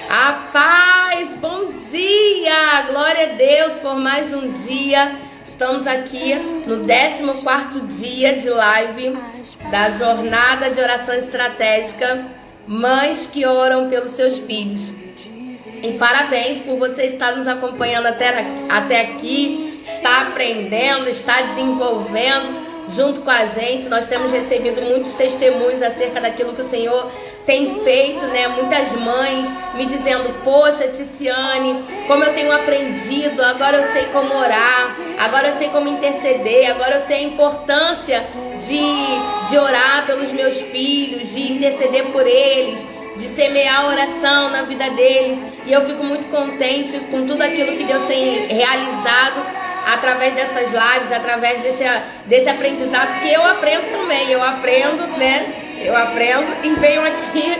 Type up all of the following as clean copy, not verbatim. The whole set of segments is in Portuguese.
A paz, bom dia! Glória a Deus por mais um dia. Estamos aqui no 14º dia de live da jornada de oração estratégica Mães que Oram pelos Seus Filhos. E parabéns por você estar nos acompanhando até aqui, está aprendendo, está desenvolvendo junto com a gente. Nós temos recebido muitos testemunhos acerca daquilo que o Senhor tem feito, né? Muitas mães me dizendo: poxa, Ticiane, como eu tenho aprendido, agora eu sei como orar, agora eu sei como interceder, agora eu sei a importância de orar pelos meus filhos, de interceder por eles, de semear oração na vida deles. E eu fico muito contente com tudo aquilo que Deus tem realizado através dessas lives, através desse aprendizado, porque eu aprendo também, eu aprendo, né? Eu aprendo e venho aqui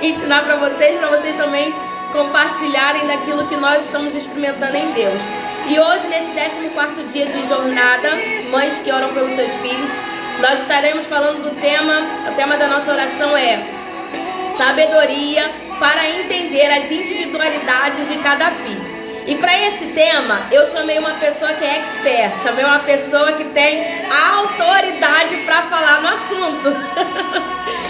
ensinar para vocês também compartilharem daquilo que nós estamos experimentando em Deus. E hoje, nesse 14º dia de jornada, Mães que Oram pelos Seus Filhos, nós estaremos falando do tema, o tema da nossa oração é sabedoria para entender as individualidades de cada filho. E para esse tema, eu chamei uma pessoa que é expert, chamei uma pessoa que tem autoridade para falar no assunto.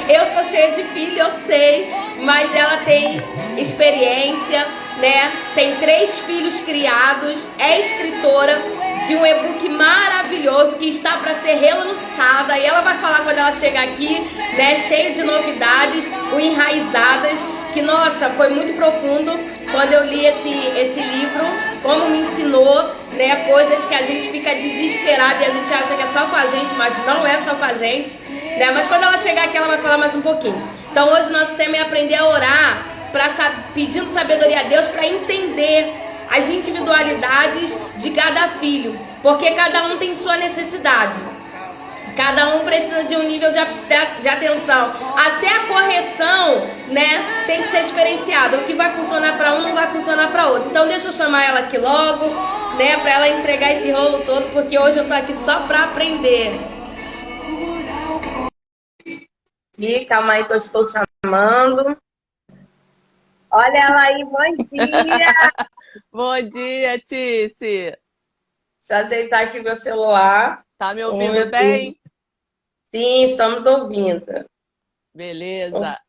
Eu sou cheia de filho, eu sei, mas ela tem experiência, né? Tem 3 filhos criados, é escritora de um e-book maravilhoso que está para ser relançada. E ela vai falar quando ela chegar aqui, né? Cheio de novidades, o Enraizadas, que, nossa, foi muito profundo quando eu li esse livro, como me ensinou, né, coisas que a gente fica desesperado e a gente acha que é só com a gente, mas não é só com a gente, né? Mas quando ela chegar aqui, ela vai falar mais um pouquinho. Então hoje nosso tema é aprender a orar, pedindo sabedoria a Deus para entender as individualidades de cada filho, porque cada um tem sua necessidade. Cada um precisa de um nível de atenção. Até a correção, né, tem que ser diferenciada. O que vai funcionar para um não vai funcionar para outro. Então deixa eu chamar ela aqui logo, né, para ela entregar esse rolo todo, porque hoje eu tô aqui só para aprender. E calma aí que eu estou chamando. Olha ela aí, bom dia! Bom dia, Tice! Deixa eu ajeitar aqui meu celular. Tá me ouvindo bem? Sim, estamos ouvindo. Beleza. Opa.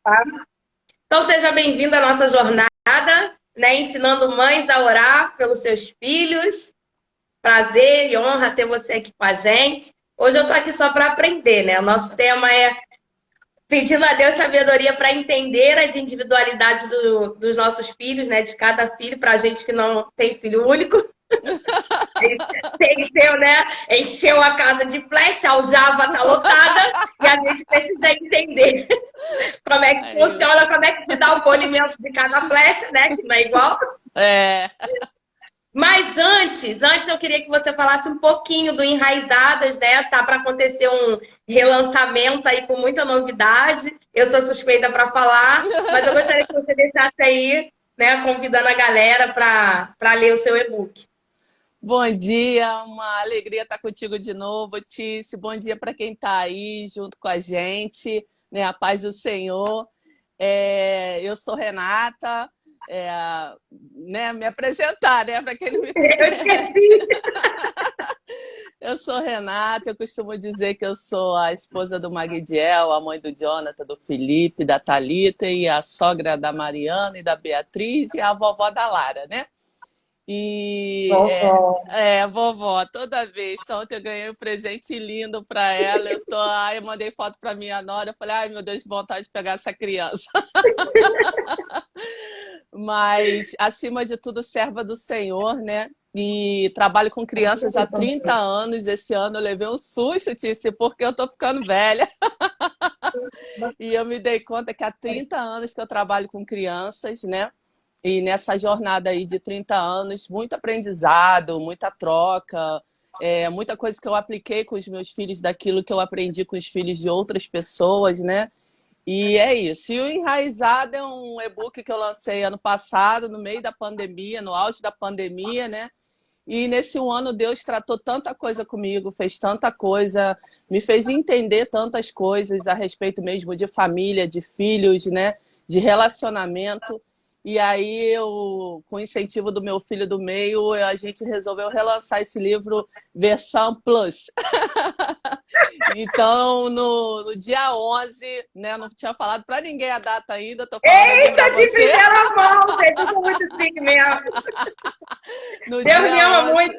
Então seja bem-vindo à nossa jornada, né, ensinando mães a orar pelos seus filhos. Prazer e honra ter você aqui com a gente. Hoje eu tô aqui só para aprender, né? O nosso tema é pedindo a Deus sabedoria para entender as individualidades dos nossos filhos, né? De cada filho, para a gente que não tem filho único. Encheu, né? Encheu a casa de flecha, a aljava tá lotada e a gente precisa entender como é que funciona, como é que se dá o polimento de cada flecha, né? Que não é igual. É. Mas antes eu queria que você falasse um pouquinho do Enraizadas, né? Tá para acontecer um relançamento aí com muita novidade. Eu sou suspeita para falar, mas eu gostaria que você deixasse aí, né, convidando a galera para ler o seu e-book. Bom dia, uma alegria estar contigo de novo, Tice. Bom dia para quem está aí junto com a gente, né? A paz do Senhor. Eu sou Renata. Né, me apresentar, né, para quem não me conhece. Eu sou Renata, eu costumo dizer que eu sou a esposa do Magdiel, a mãe do Jonathan, do Felipe, da Thalita e a sogra da Mariana e da Beatriz e a vovó da Lara, né? E vovó, toda vez. Então, ontem eu ganhei um presente lindo para ela. Eu mandei foto para minha nora. Eu falei: ai, meu Deus, vontade de pegar essa criança. Mas, acima de tudo, serva do Senhor, né? E trabalho com crianças há 30 anos. Esse ano eu levei um susto, Tice, porque eu tô ficando velha. E eu me dei conta que há 30 anos que eu trabalho com crianças, né? E nessa jornada aí de 30 anos, muito aprendizado, muita troca, muita coisa que eu apliquei com os meus filhos daquilo que eu aprendi com os filhos de outras pessoas, né? E é isso. E o Enraizado é um e-book que eu lancei ano passado, no meio da pandemia, no auge da pandemia, né? E nesse um ano Deus tratou tanta coisa comigo, fez tanta coisa, me fez entender tantas coisas a respeito mesmo de família, de filhos, né? De relacionamento. E aí, com o incentivo do meu filho do meio, a gente resolveu relançar esse livro versão Plus. Então, no dia 11, né? Não tinha falado para ninguém a data ainda, tô falando aqui para Eita, que você. primeira mão, gente. Eu sou muito chique mesmo. No Deus dia me ama 11, muito.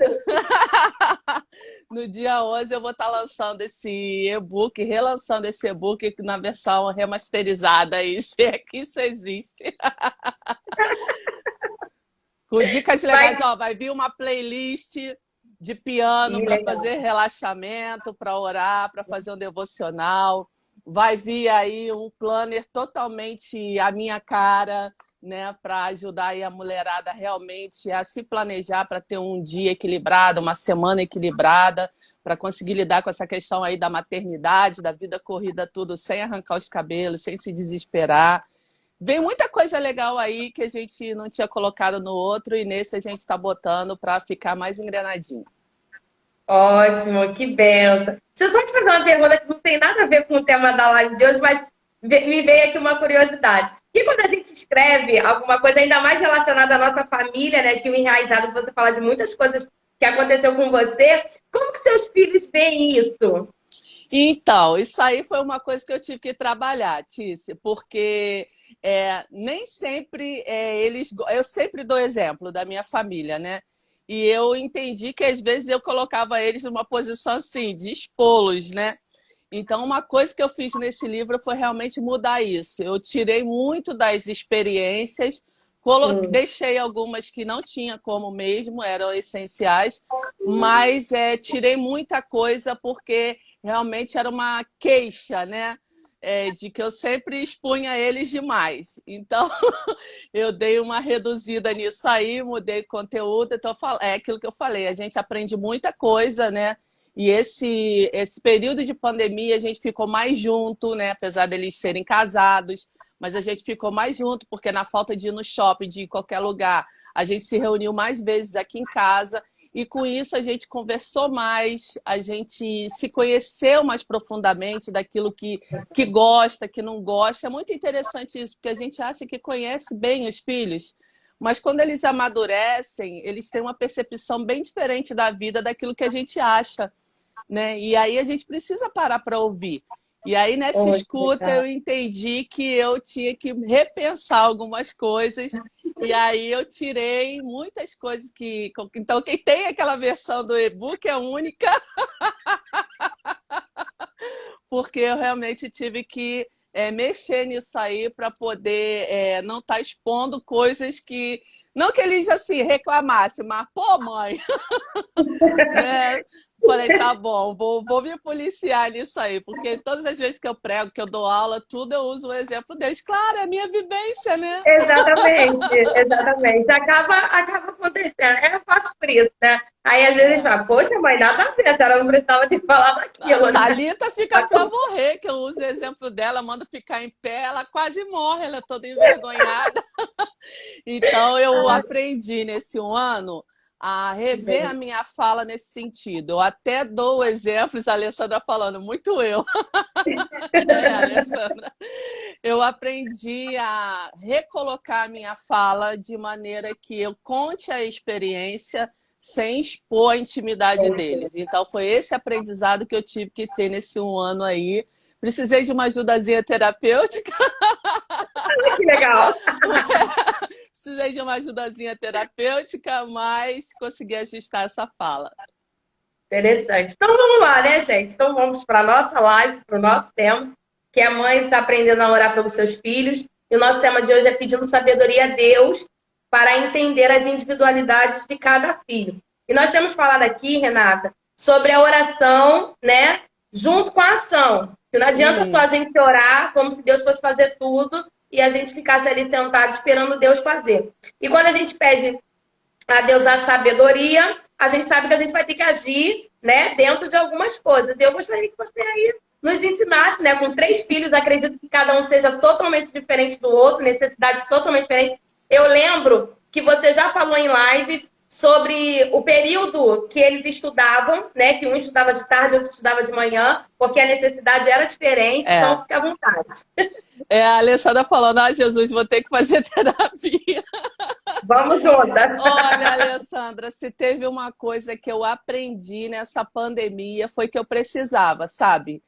no dia 11 eu vou estar lançando esse e-book, relançando esse e-book na versão remasterizada aí, se é que isso existe. Com dicas legais, ó, vai vir uma playlist de piano para fazer relaxamento, para orar, para fazer um devocional. Vai vir aí um planner totalmente à minha cara, né, para ajudar aí a mulherada realmente a se planejar para ter um dia equilibrado, uma semana equilibrada, para conseguir lidar com essa questão aí da maternidade, da vida corrida, tudo sem arrancar os cabelos, sem se desesperar. Vem muita coisa legal aí que a gente não tinha colocado no outro e nesse a gente está botando para ficar mais engrenadinho. Ótimo, que benção. Deixa eu só te fazer uma pergunta que não tem nada a ver com o tema da live de hoje, mas me veio aqui uma curiosidade. E quando a gente escreve alguma coisa ainda mais relacionada à nossa família, né? Que o Enraizado, você fala de muitas coisas que aconteceu com você, como que seus filhos veem isso? Então, isso aí foi uma coisa que eu tive que trabalhar, Tícia, porque nem sempre eles... Eu sempre dou exemplo da minha família, né? E eu entendi que às vezes eu colocava eles numa posição assim, de expô-los, né? Então, uma coisa que eu fiz nesse livro foi realmente mudar isso. Eu tirei muito das experiências, deixei algumas que não tinha como mesmo, eram essenciais, mas tirei muita coisa porque realmente era uma queixa, né? De que eu sempre expunha eles demais. Então, eu dei uma reduzida nisso aí, mudei o conteúdo. Então, é aquilo que eu falei, a gente aprende muita coisa, né? E esse período de pandemia, a gente ficou mais junto, né? Apesar deles serem casados, mas a gente ficou mais junto, porque na falta de ir no shopping, de ir em qualquer lugar, a gente se reuniu mais vezes aqui em casa. E com isso a gente conversou mais, a gente se conheceu mais profundamente daquilo que gosta, que não gosta. É muito interessante isso, porque a gente acha que conhece bem os filhos, mas quando eles amadurecem, eles têm uma percepção bem diferente da vida daquilo que a gente acha, né? E aí a gente precisa parar para ouvir. E aí, nessa escuta, eu entendi que eu tinha que repensar algumas coisas. E aí eu tirei muitas coisas que... Então, quem tem aquela versão do e-book é única. Porque eu realmente tive que mexer nisso aí para poder não estar expondo coisas que... Não que eles, assim, reclamassem, mas, pô, mãe... né? Falei, tá bom, vou me policiar nisso aí, porque todas as vezes que eu prego, que eu dou aula, tudo eu uso o exemplo deles. Claro, é a minha vivência, né? Exatamente, exatamente. Acaba acontecendo. É fácil por isso, né? Aí às vezes fala, poxa, mãe, nada a ver, a senhora não precisava ter falado aquilo. A Thalita fica pra morrer, que eu uso o exemplo dela, mando ficar em pé, ela quase morre, ela é toda envergonhada. Então eu aprendi nesse um ano a rever a minha fala nesse sentido. Eu até dou exemplos, a Alessandra falando, muito eu. Alessandra? Eu aprendi a recolocar a minha fala de maneira que eu conte a experiência sem expor a intimidade deles. Então, foi esse aprendizado que eu tive que ter nesse um ano aí. Precisei de uma ajudazinha terapêutica. Que legal! Precisei de uma ajudazinha terapêutica, mas consegui ajustar essa fala. Interessante. Então, vamos lá, né, gente? Então, vamos para a nossa live, para o nosso tema, que é mães aprendendo a orar pelos seus filhos. E o nosso tema de hoje é pedindo sabedoria a Deus para entender as individualidades de cada filho. E nós temos falado aqui, Renata, sobre a oração, né, junto com a ação. Que não adianta só a gente orar como se Deus fosse fazer tudo e a gente ficasse ali sentado esperando Deus fazer. E quando a gente pede a Deus a sabedoria, a gente sabe que a gente vai ter que agir, né, dentro de algumas coisas. E eu gostaria que você aí nos ensinasse, né, com 3 filhos, acredito que cada um seja totalmente diferente do outro, necessidades totalmente diferentes. Eu lembro que você já falou em lives sobre o período que eles estudavam, né? Que um estudava de tarde, outro estudava de manhã, porque a necessidade era diferente, É, então fica à vontade. a Alessandra falando, ah, Jesus, vou ter que fazer terapia. Vamos juntas. Olha, Alessandra, se teve uma coisa que eu aprendi nessa pandemia foi que eu precisava, sabe?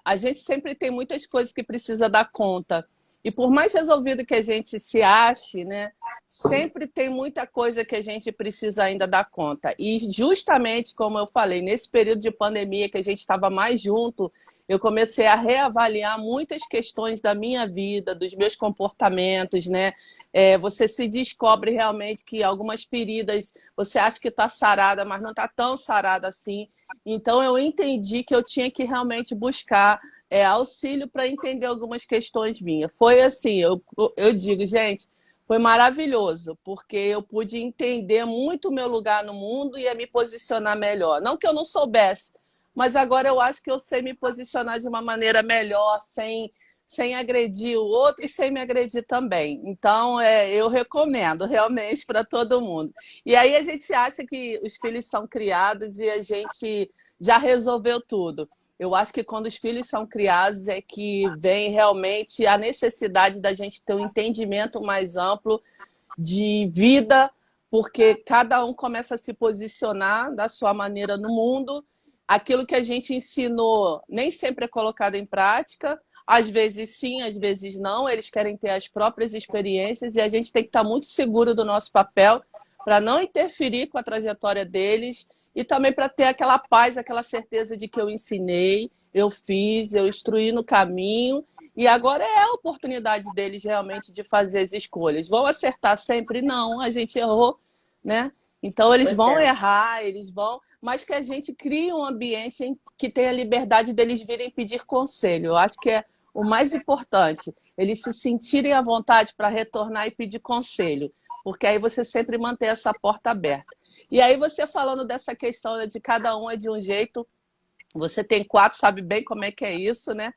A gente sempre tem muitas coisas que precisa dar conta. E por mais resolvido que a gente se ache, né? Sempre tem muita coisa que a gente precisa ainda dar conta. E justamente como eu falei, nesse período de pandemia que a gente estava mais junto, eu comecei a reavaliar muitas questões da minha vida, dos meus comportamentos, né? Você se descobre realmente que algumas feridas você acha que está sarada, mas não está tão sarada assim. Então eu entendi que eu tinha que realmente buscar auxílio para entender algumas questões minhas. Foi assim, eu digo, gente, foi maravilhoso, porque eu pude entender muito o meu lugar no mundo e a me posicionar melhor. Não que eu não soubesse, mas agora eu acho que eu sei me posicionar de uma maneira melhor, sem agredir o outro e sem me agredir também. Então, eu recomendo realmente para todo mundo. E aí a gente acha que os filhos são criados e a gente já resolveu tudo. Eu acho que quando os filhos são criados é que vem realmente a necessidade da gente ter um entendimento mais amplo de vida, porque cada um começa a se posicionar da sua maneira no mundo. Aquilo que a gente ensinou nem sempre é colocado em prática, às vezes sim, às vezes não. Eles querem ter as próprias experiências e a gente tem que estar muito seguro do nosso papel para não interferir com a trajetória deles e também para ter aquela paz, aquela certeza de que eu ensinei, eu fiz, eu instruí no caminho e agora é a oportunidade deles realmente de fazer as escolhas. Vão acertar sempre? Não, a gente errou, né? Então eles vão errar, eles vão, mas que a gente crie um ambiente em que tenha liberdade deles virem pedir conselho. Eu acho que é o mais importante, eles se sentirem à vontade para retornar e pedir conselho, porque aí você sempre mantém essa porta aberta. E aí você falando dessa questão de cada um é de um jeito, você tem 4, sabe bem como é que é isso, né?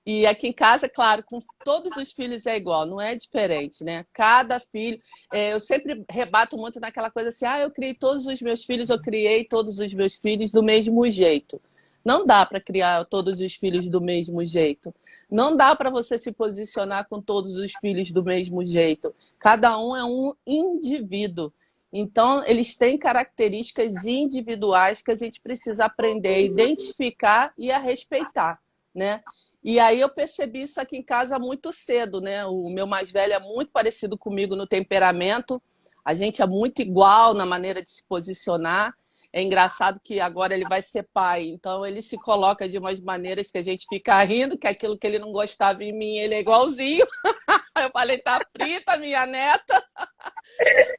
E aqui em casa, claro, com todos os filhos é igual, não é diferente, né? Cada filho, eu sempre rebato muito naquela coisa assim, eu criei todos os meus filhos, eu criei todos os meus filhos do mesmo jeito. Não dá para criar todos os filhos do mesmo jeito. Não dá para você se posicionar com todos os filhos do mesmo jeito. Cada um é um indivíduo. Então, eles têm características individuais que a gente precisa aprender a identificar e a respeitar, né? E aí eu percebi isso aqui em casa muito cedo, né? O meu mais velho é muito parecido comigo no temperamento, a gente é muito igual na maneira de se posicionar. É engraçado que agora ele vai ser pai, então ele se coloca de umas maneiras que a gente fica rindo, que aquilo que ele não gostava em mim, ele é igualzinho. Eu falei, tá frita, minha neta.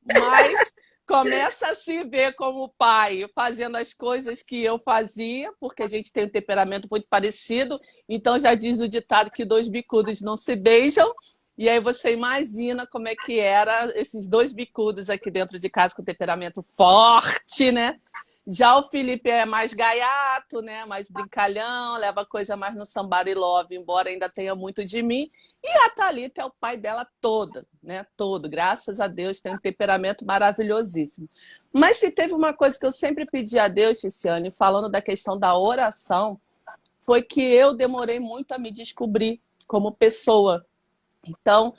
Mas começa a se ver como pai, fazendo as coisas que eu fazia, porque a gente tem um temperamento muito parecido. Então já diz o ditado que 2 bicudos não se beijam. E aí você imagina como é que era esses 2 bicudos aqui dentro de casa com temperamento forte, né? Já o Felipe é mais gaiato, né? Mais brincalhão, leva a coisa mais no somebody love, embora ainda tenha muito de mim. E a Thalita é o pai dela toda, né? Todo, graças a Deus, tem um temperamento maravilhosíssimo. Mas se teve uma coisa que eu sempre pedi a Deus, Ticiane, falando da questão da oração, foi que eu demorei muito a me descobrir como pessoa. Então,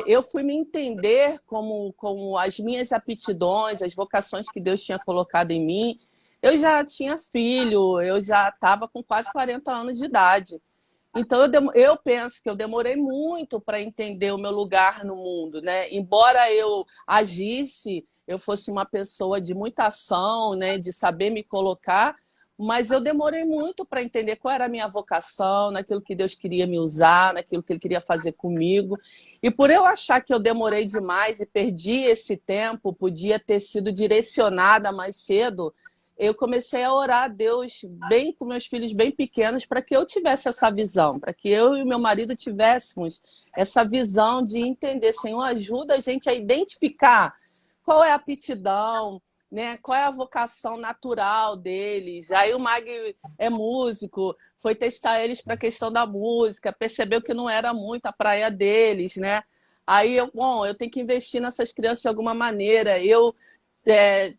eu fui me entender como as minhas aptidões, as vocações que Deus tinha colocado em mim. Eu já tinha filho, eu já estava com quase 40 anos de idade. Então, eu penso que eu demorei muito para entender o meu lugar no mundo, né? Embora eu agisse, eu fosse uma pessoa de muita ação, né? De saber me colocar, mas eu demorei muito para entender qual era a minha vocação, naquilo que Deus queria me usar, naquilo que Ele queria fazer comigo. E por eu achar que eu demorei demais e perdi esse tempo, podia ter sido direcionada mais cedo, eu comecei a orar a Deus bem com meus filhos bem pequenos para que eu tivesse essa visão, para que eu e o meu marido tivéssemos essa visão de entender, Senhor, ajuda a gente a identificar qual é a aptidão, né? Qual é a vocação natural deles. Aí o Mag é músico, foi testar eles para a questão da música, percebeu que não era muito a praia deles, né? Aí eu tenho que investir nessas crianças de alguma maneira. Eu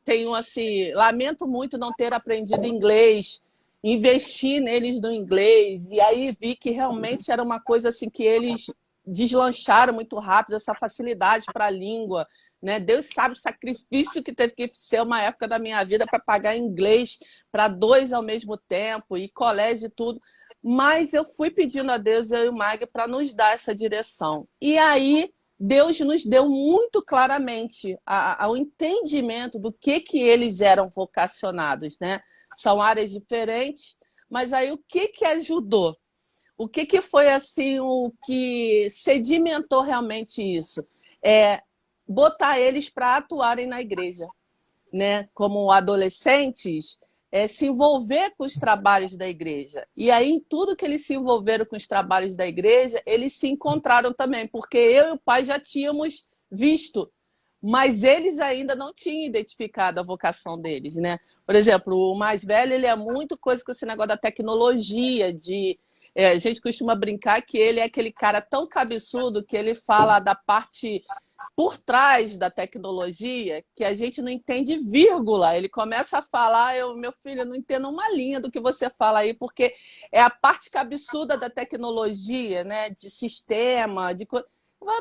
tenho assim, lamento muito não ter aprendido inglês, investi neles no inglês, e aí vi que realmente era uma coisa assim que eles deslancharam muito rápido, essa facilidade para a língua, né? Deus sabe o sacrifício que teve que ser uma época da minha vida para pagar inglês para dois ao mesmo tempo, e colégio e tudo. Mas eu fui pedindo a Deus, eu e o Mag, para nos dar essa direção. E aí Deus nos deu muito claramente ao entendimento do que eles eram vocacionados, né? São áreas diferentes, mas aí o que ajudou? O que foi assim o que sedimentou realmente isso? É botar eles para atuarem na igreja, né? Como adolescentes, se envolver com os trabalhos da igreja. E aí, em tudo que eles se envolveram com os trabalhos da igreja, eles se encontraram também, porque eu e o pai já tínhamos visto, mas eles ainda não tinham identificado a vocação deles, né? Por exemplo, o mais velho, ele é muito coisa com esse negócio da tecnologia, a gente costuma brincar que ele é aquele cara tão cabeçudo que ele fala da parte por trás da tecnologia que a gente não entende vírgula. Ele começa a falar, meu filho, eu não entendo uma linha do que você fala aí, porque é a parte cabeçuda da tecnologia, né? De sistema,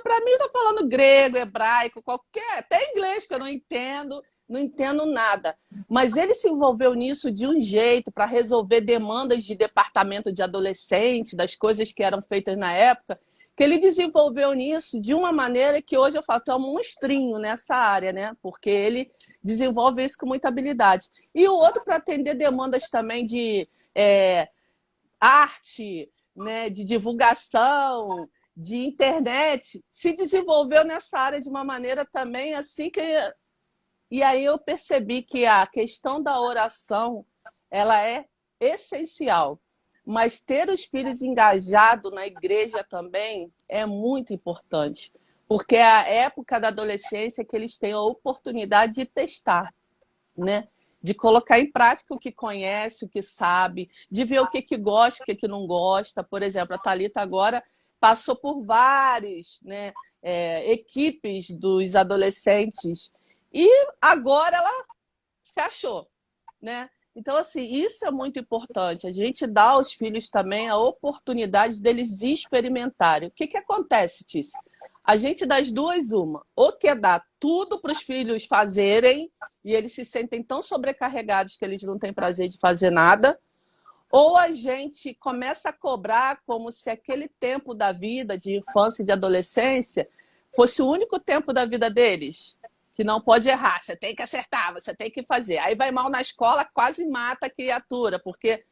para mim, eu tô falando grego, hebraico, qualquer, até inglês que eu não entendo nada. Mas ele se envolveu nisso de um jeito para resolver demandas de departamento de adolescente, das coisas que eram feitas na época, que ele desenvolveu nisso de uma maneira que hoje eu falo, tu é um monstrinho nessa área, né? Porque ele desenvolve isso com muita habilidade. E o outro para atender demandas também de arte, né? De divulgação, de internet, se desenvolveu nessa área de uma maneira também assim que... E aí eu percebi que a questão da oração, ela é essencial. Mas ter os filhos engajados na igreja também é muito importante. Porque é a época da adolescência que eles têm a oportunidade de testar, né? De colocar em prática o que conhece, o que sabe, de ver o que gosta, o que não gosta. Por exemplo, a Thalita agora passou por várias, né, equipes dos adolescentes e agora ela se achou, né? Então, assim, isso é muito importante. A gente dá aos filhos também a oportunidade deles experimentarem. O que acontece, Tícia? A gente das duas, uma. Ou quer dar tudo para os filhos fazerem e eles se sentem tão sobrecarregados que eles não têm prazer de fazer nada. Ou a gente começa a cobrar como se aquele tempo da vida, de infância e de adolescência, fosse o único tempo da vida deles. Que não pode errar, você tem que acertar, você tem que fazer. Aí vai mal na escola, quase mata a criatura, porque,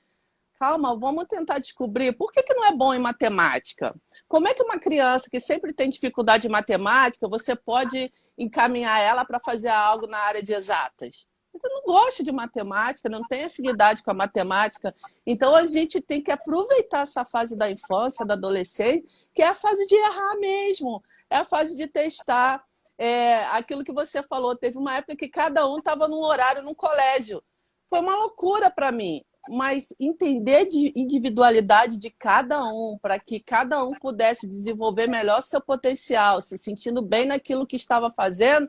calma, vamos tentar descobrir por que não é bom em matemática. Como é que uma criança que sempre tem dificuldade em matemática, você pode encaminhar ela para fazer algo na área de exatas? Você não gosta de matemática, não tem afinidade com a matemática. Então, a gente tem que aproveitar essa fase da infância, da adolescência, que é a fase de errar mesmo, é a fase de testar. Aquilo que você falou, teve uma época que cada um estava num horário num colégio. Foi uma loucura para mim, mas entender de individualidade de cada um, para que cada um pudesse desenvolver melhor seu potencial, se sentindo bem naquilo que estava fazendo,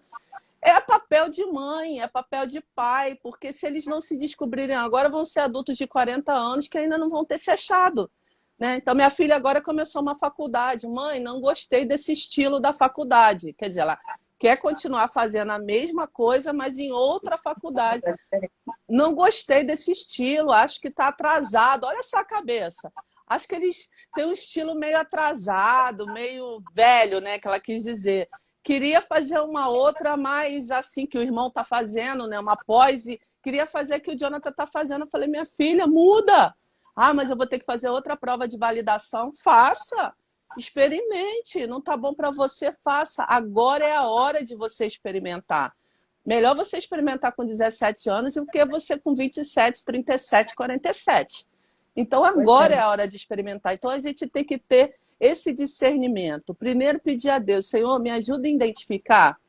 é papel de mãe, é papel de pai, porque se eles não se descobrirem agora, vão ser adultos de 40 anos que ainda não vão ter se achado. Né? Então, minha filha agora começou uma faculdade. Mãe, não gostei desse estilo da faculdade. Quer dizer, ela quer continuar fazendo a mesma coisa, mas em outra faculdade. Não gostei desse estilo, acho que está atrasado. Olha só a cabeça. Acho que eles têm um estilo meio atrasado, meio velho, né? Que ela quis dizer. Queria fazer uma outra mais assim que o irmão está fazendo, né? Uma pós. E queria fazer o que o Jonathan está fazendo. Eu falei, minha filha, muda. Ah, mas eu vou ter que fazer outra prova de validação. Faça, experimente. Não está bom para você, faça. Agora é a hora de você experimentar. Melhor você experimentar com 17 anos do que você com 27, 37, 47. Então, agora é a hora de experimentar. Então, a gente tem que ter esse discernimento. Primeiro, pedir a Deus, Senhor, me ajuda a identificar.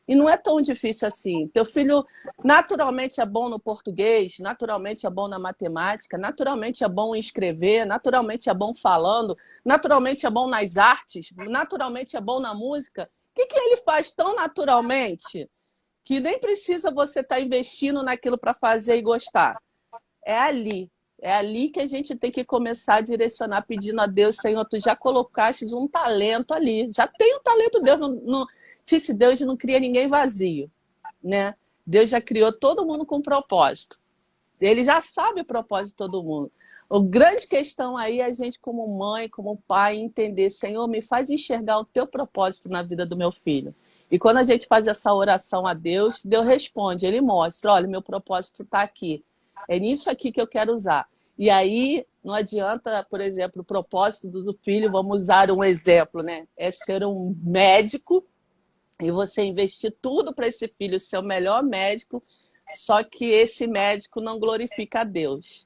E não é tão difícil assim. Teu filho naturalmente é bom no português, naturalmente é bom na matemática, naturalmente é bom em escrever, naturalmente é bom falando, naturalmente é bom nas artes, naturalmente é bom na música. O que ele faz tão naturalmente que nem precisa você estar investindo naquilo para fazer e gostar. É ali. É ali que a gente tem que começar a direcionar, pedindo a Deus, Senhor, tu já colocaste um talento ali. Já tem um talento, Deus não disse, Deus não cria ninguém vazio, né? Deus já criou todo mundo com propósito. Ele já sabe o propósito de todo mundo. A grande questão aí é a gente, como mãe, como pai, entender, Senhor, me faz enxergar o teu propósito na vida do meu filho. E quando a gente faz essa oração a Deus, Deus responde, ele mostra, olha, meu propósito está aqui. É nisso aqui que eu quero usar. E aí, não adianta, por exemplo, o propósito do filho, vamos usar um exemplo, né? É ser um médico e você investir tudo para esse filho ser o melhor médico, só que esse médico não glorifica a Deus.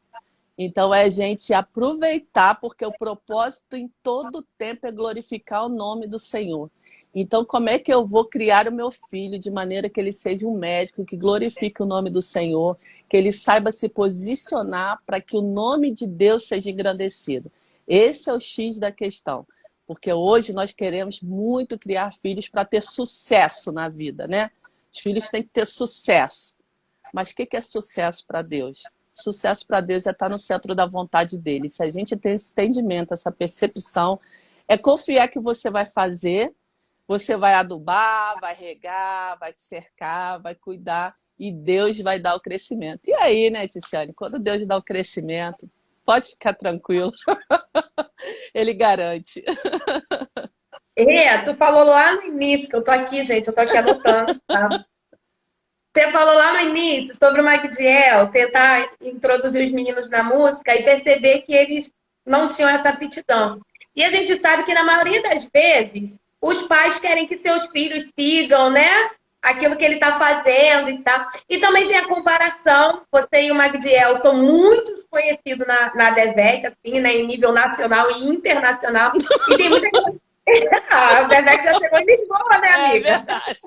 Então, é a gente aproveitar, porque o propósito em todo tempo é glorificar o nome do Senhor. Então, como é que eu vou criar o meu filho de maneira que ele seja um médico que glorifique o nome do Senhor, que ele saiba se posicionar para que o nome de Deus seja engrandecido? Esse é o X da questão. Porque hoje nós queremos muito criar filhos para ter sucesso na vida, né? Os filhos têm que ter sucesso. Mas o que é sucesso para Deus? Sucesso para Deus é estar no centro da vontade dele. Se a gente tem esse entendimento, essa percepção, é confiar que você vai fazer, você vai adubar, vai regar, vai cercar, vai cuidar e Deus vai dar o crescimento. E aí, né, Ticiane, quando Deus dá o crescimento, pode ficar tranquilo. Ele garante. Tu falou lá no início, que eu tô aqui, gente, eu tô aqui anotando, tá? Você falou lá no início sobre o Magdiel tentar introduzir os meninos na música e perceber que eles não tinham essa aptidão. E a gente sabe que na maioria das vezes os pais querem que seus filhos sigam, né? Aquilo que ele está fazendo e tal. E também tem a comparação. Você e o Magdiel são muito conhecidos na DEVEC, assim, né? Em nível nacional e internacional. E tem muita coisa. A DEVEC já chegou em Lisboa, né, amiga? É verdade.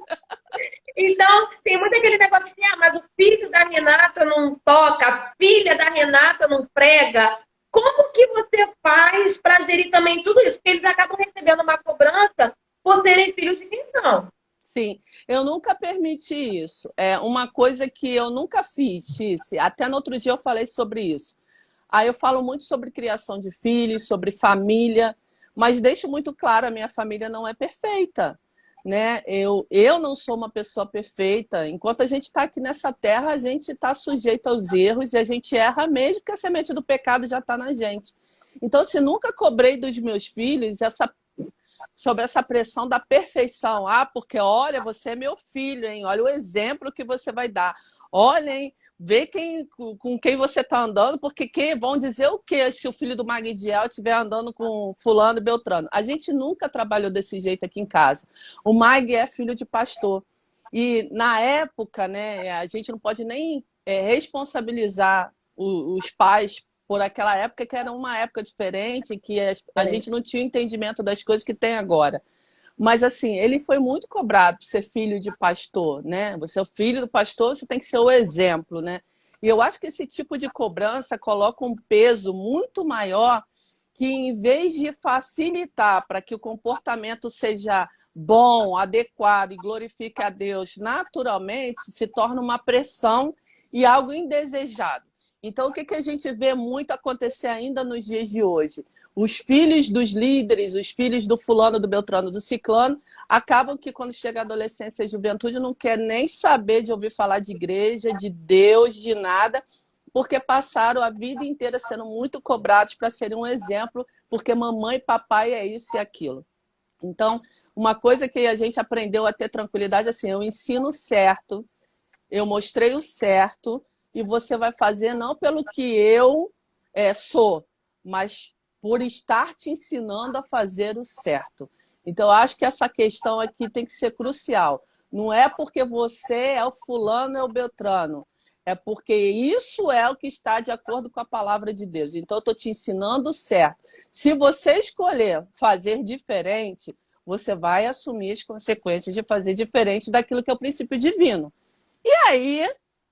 Então, tem muito aquele negócio de, mas o filho da Renata não toca, a filha da Renata não prega. Como que você faz para gerir também tudo isso? Porque eles acabam recebendo uma cobrança por serem filhos de quem são. Sim, eu nunca permiti isso. É uma coisa que eu nunca fiz, Tice. Até no outro dia eu falei sobre isso. Aí eu falo muito sobre criação de filhos, sobre família, mas deixo muito claro, a minha família não é perfeita, né? Eu não sou uma pessoa perfeita. Enquanto a gente está aqui nessa terra, a gente está sujeito aos erros e a gente erra mesmo, porque a semente do pecado já está na gente. Então, se nunca cobrei dos meus filhos sobre essa pressão da perfeição. Porque olha, você é meu filho, hein? Olha o exemplo que você vai dar. Olha, hein? Vê com quem você está andando, porque vão dizer o quê se o filho do Magdiel estiver andando com fulano e beltrano? A gente nunca trabalhou desse jeito aqui em casa. O Mag é filho de pastor. E na época, né, a gente não pode nem responsabilizar os pais por aquela época, que era uma época diferente, que a gente não tinha entendimento das coisas que tem agora. Mas, assim, ele foi muito cobrado por ser filho de pastor, né? Você é o filho do pastor, você tem que ser o exemplo, né? E eu acho que esse tipo de cobrança coloca um peso muito maior que, em vez de facilitar para que o comportamento seja bom, adequado e glorifique a Deus naturalmente, se torna uma pressão e algo indesejado. Então, o que a gente vê muito acontecer ainda nos dias de hoje? Os filhos dos líderes, os filhos do fulano, do beltrano, do ciclano, acabam que quando chega a adolescência e a juventude não quer nem saber de ouvir falar de igreja, de Deus, de nada, porque passaram a vida inteira sendo muito cobrados para serem um exemplo, porque mamãe e papai é isso e aquilo. Então, uma coisa que a gente aprendeu a ter tranquilidade, assim, eu ensino certo, eu mostrei o certo, e você vai fazer não pelo que eu sou, mas por estar te ensinando a fazer o certo. Então, eu acho que essa questão aqui tem que ser crucial. Não é porque você é o fulano, é o beltrano. É porque isso é o que está de acordo com a palavra de Deus. Então, eu estou te ensinando o certo. Se você escolher fazer diferente, você vai assumir as consequências de fazer diferente daquilo que é o princípio divino. E aí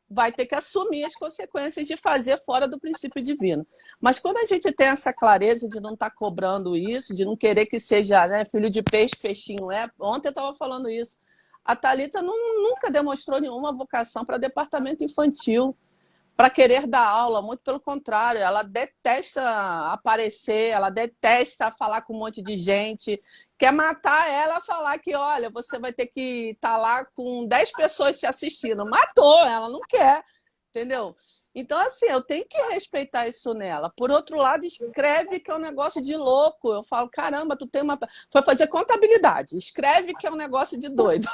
vai ter que assumir as consequências de fazer fora do princípio divino. Mas quando a gente tem essa clareza de não estar cobrando isso, de não querer que seja, né, filho de peixe, peixinho é... Ontem eu estava falando isso. A Thalita nunca demonstrou nenhuma vocação para departamento infantil, para querer dar aula, muito pelo contrário, ela detesta aparecer, ela detesta falar com um monte de gente, quer matar ela falar que, olha, você vai ter que estar lá com 10 pessoas te assistindo. Matou, ela não quer, entendeu? Então, assim, eu tenho que respeitar isso nela. Por outro lado, escreve que é um negócio de louco. Eu falo, caramba, tu tem uma... Foi fazer contabilidade. Escreve que é um negócio de doido.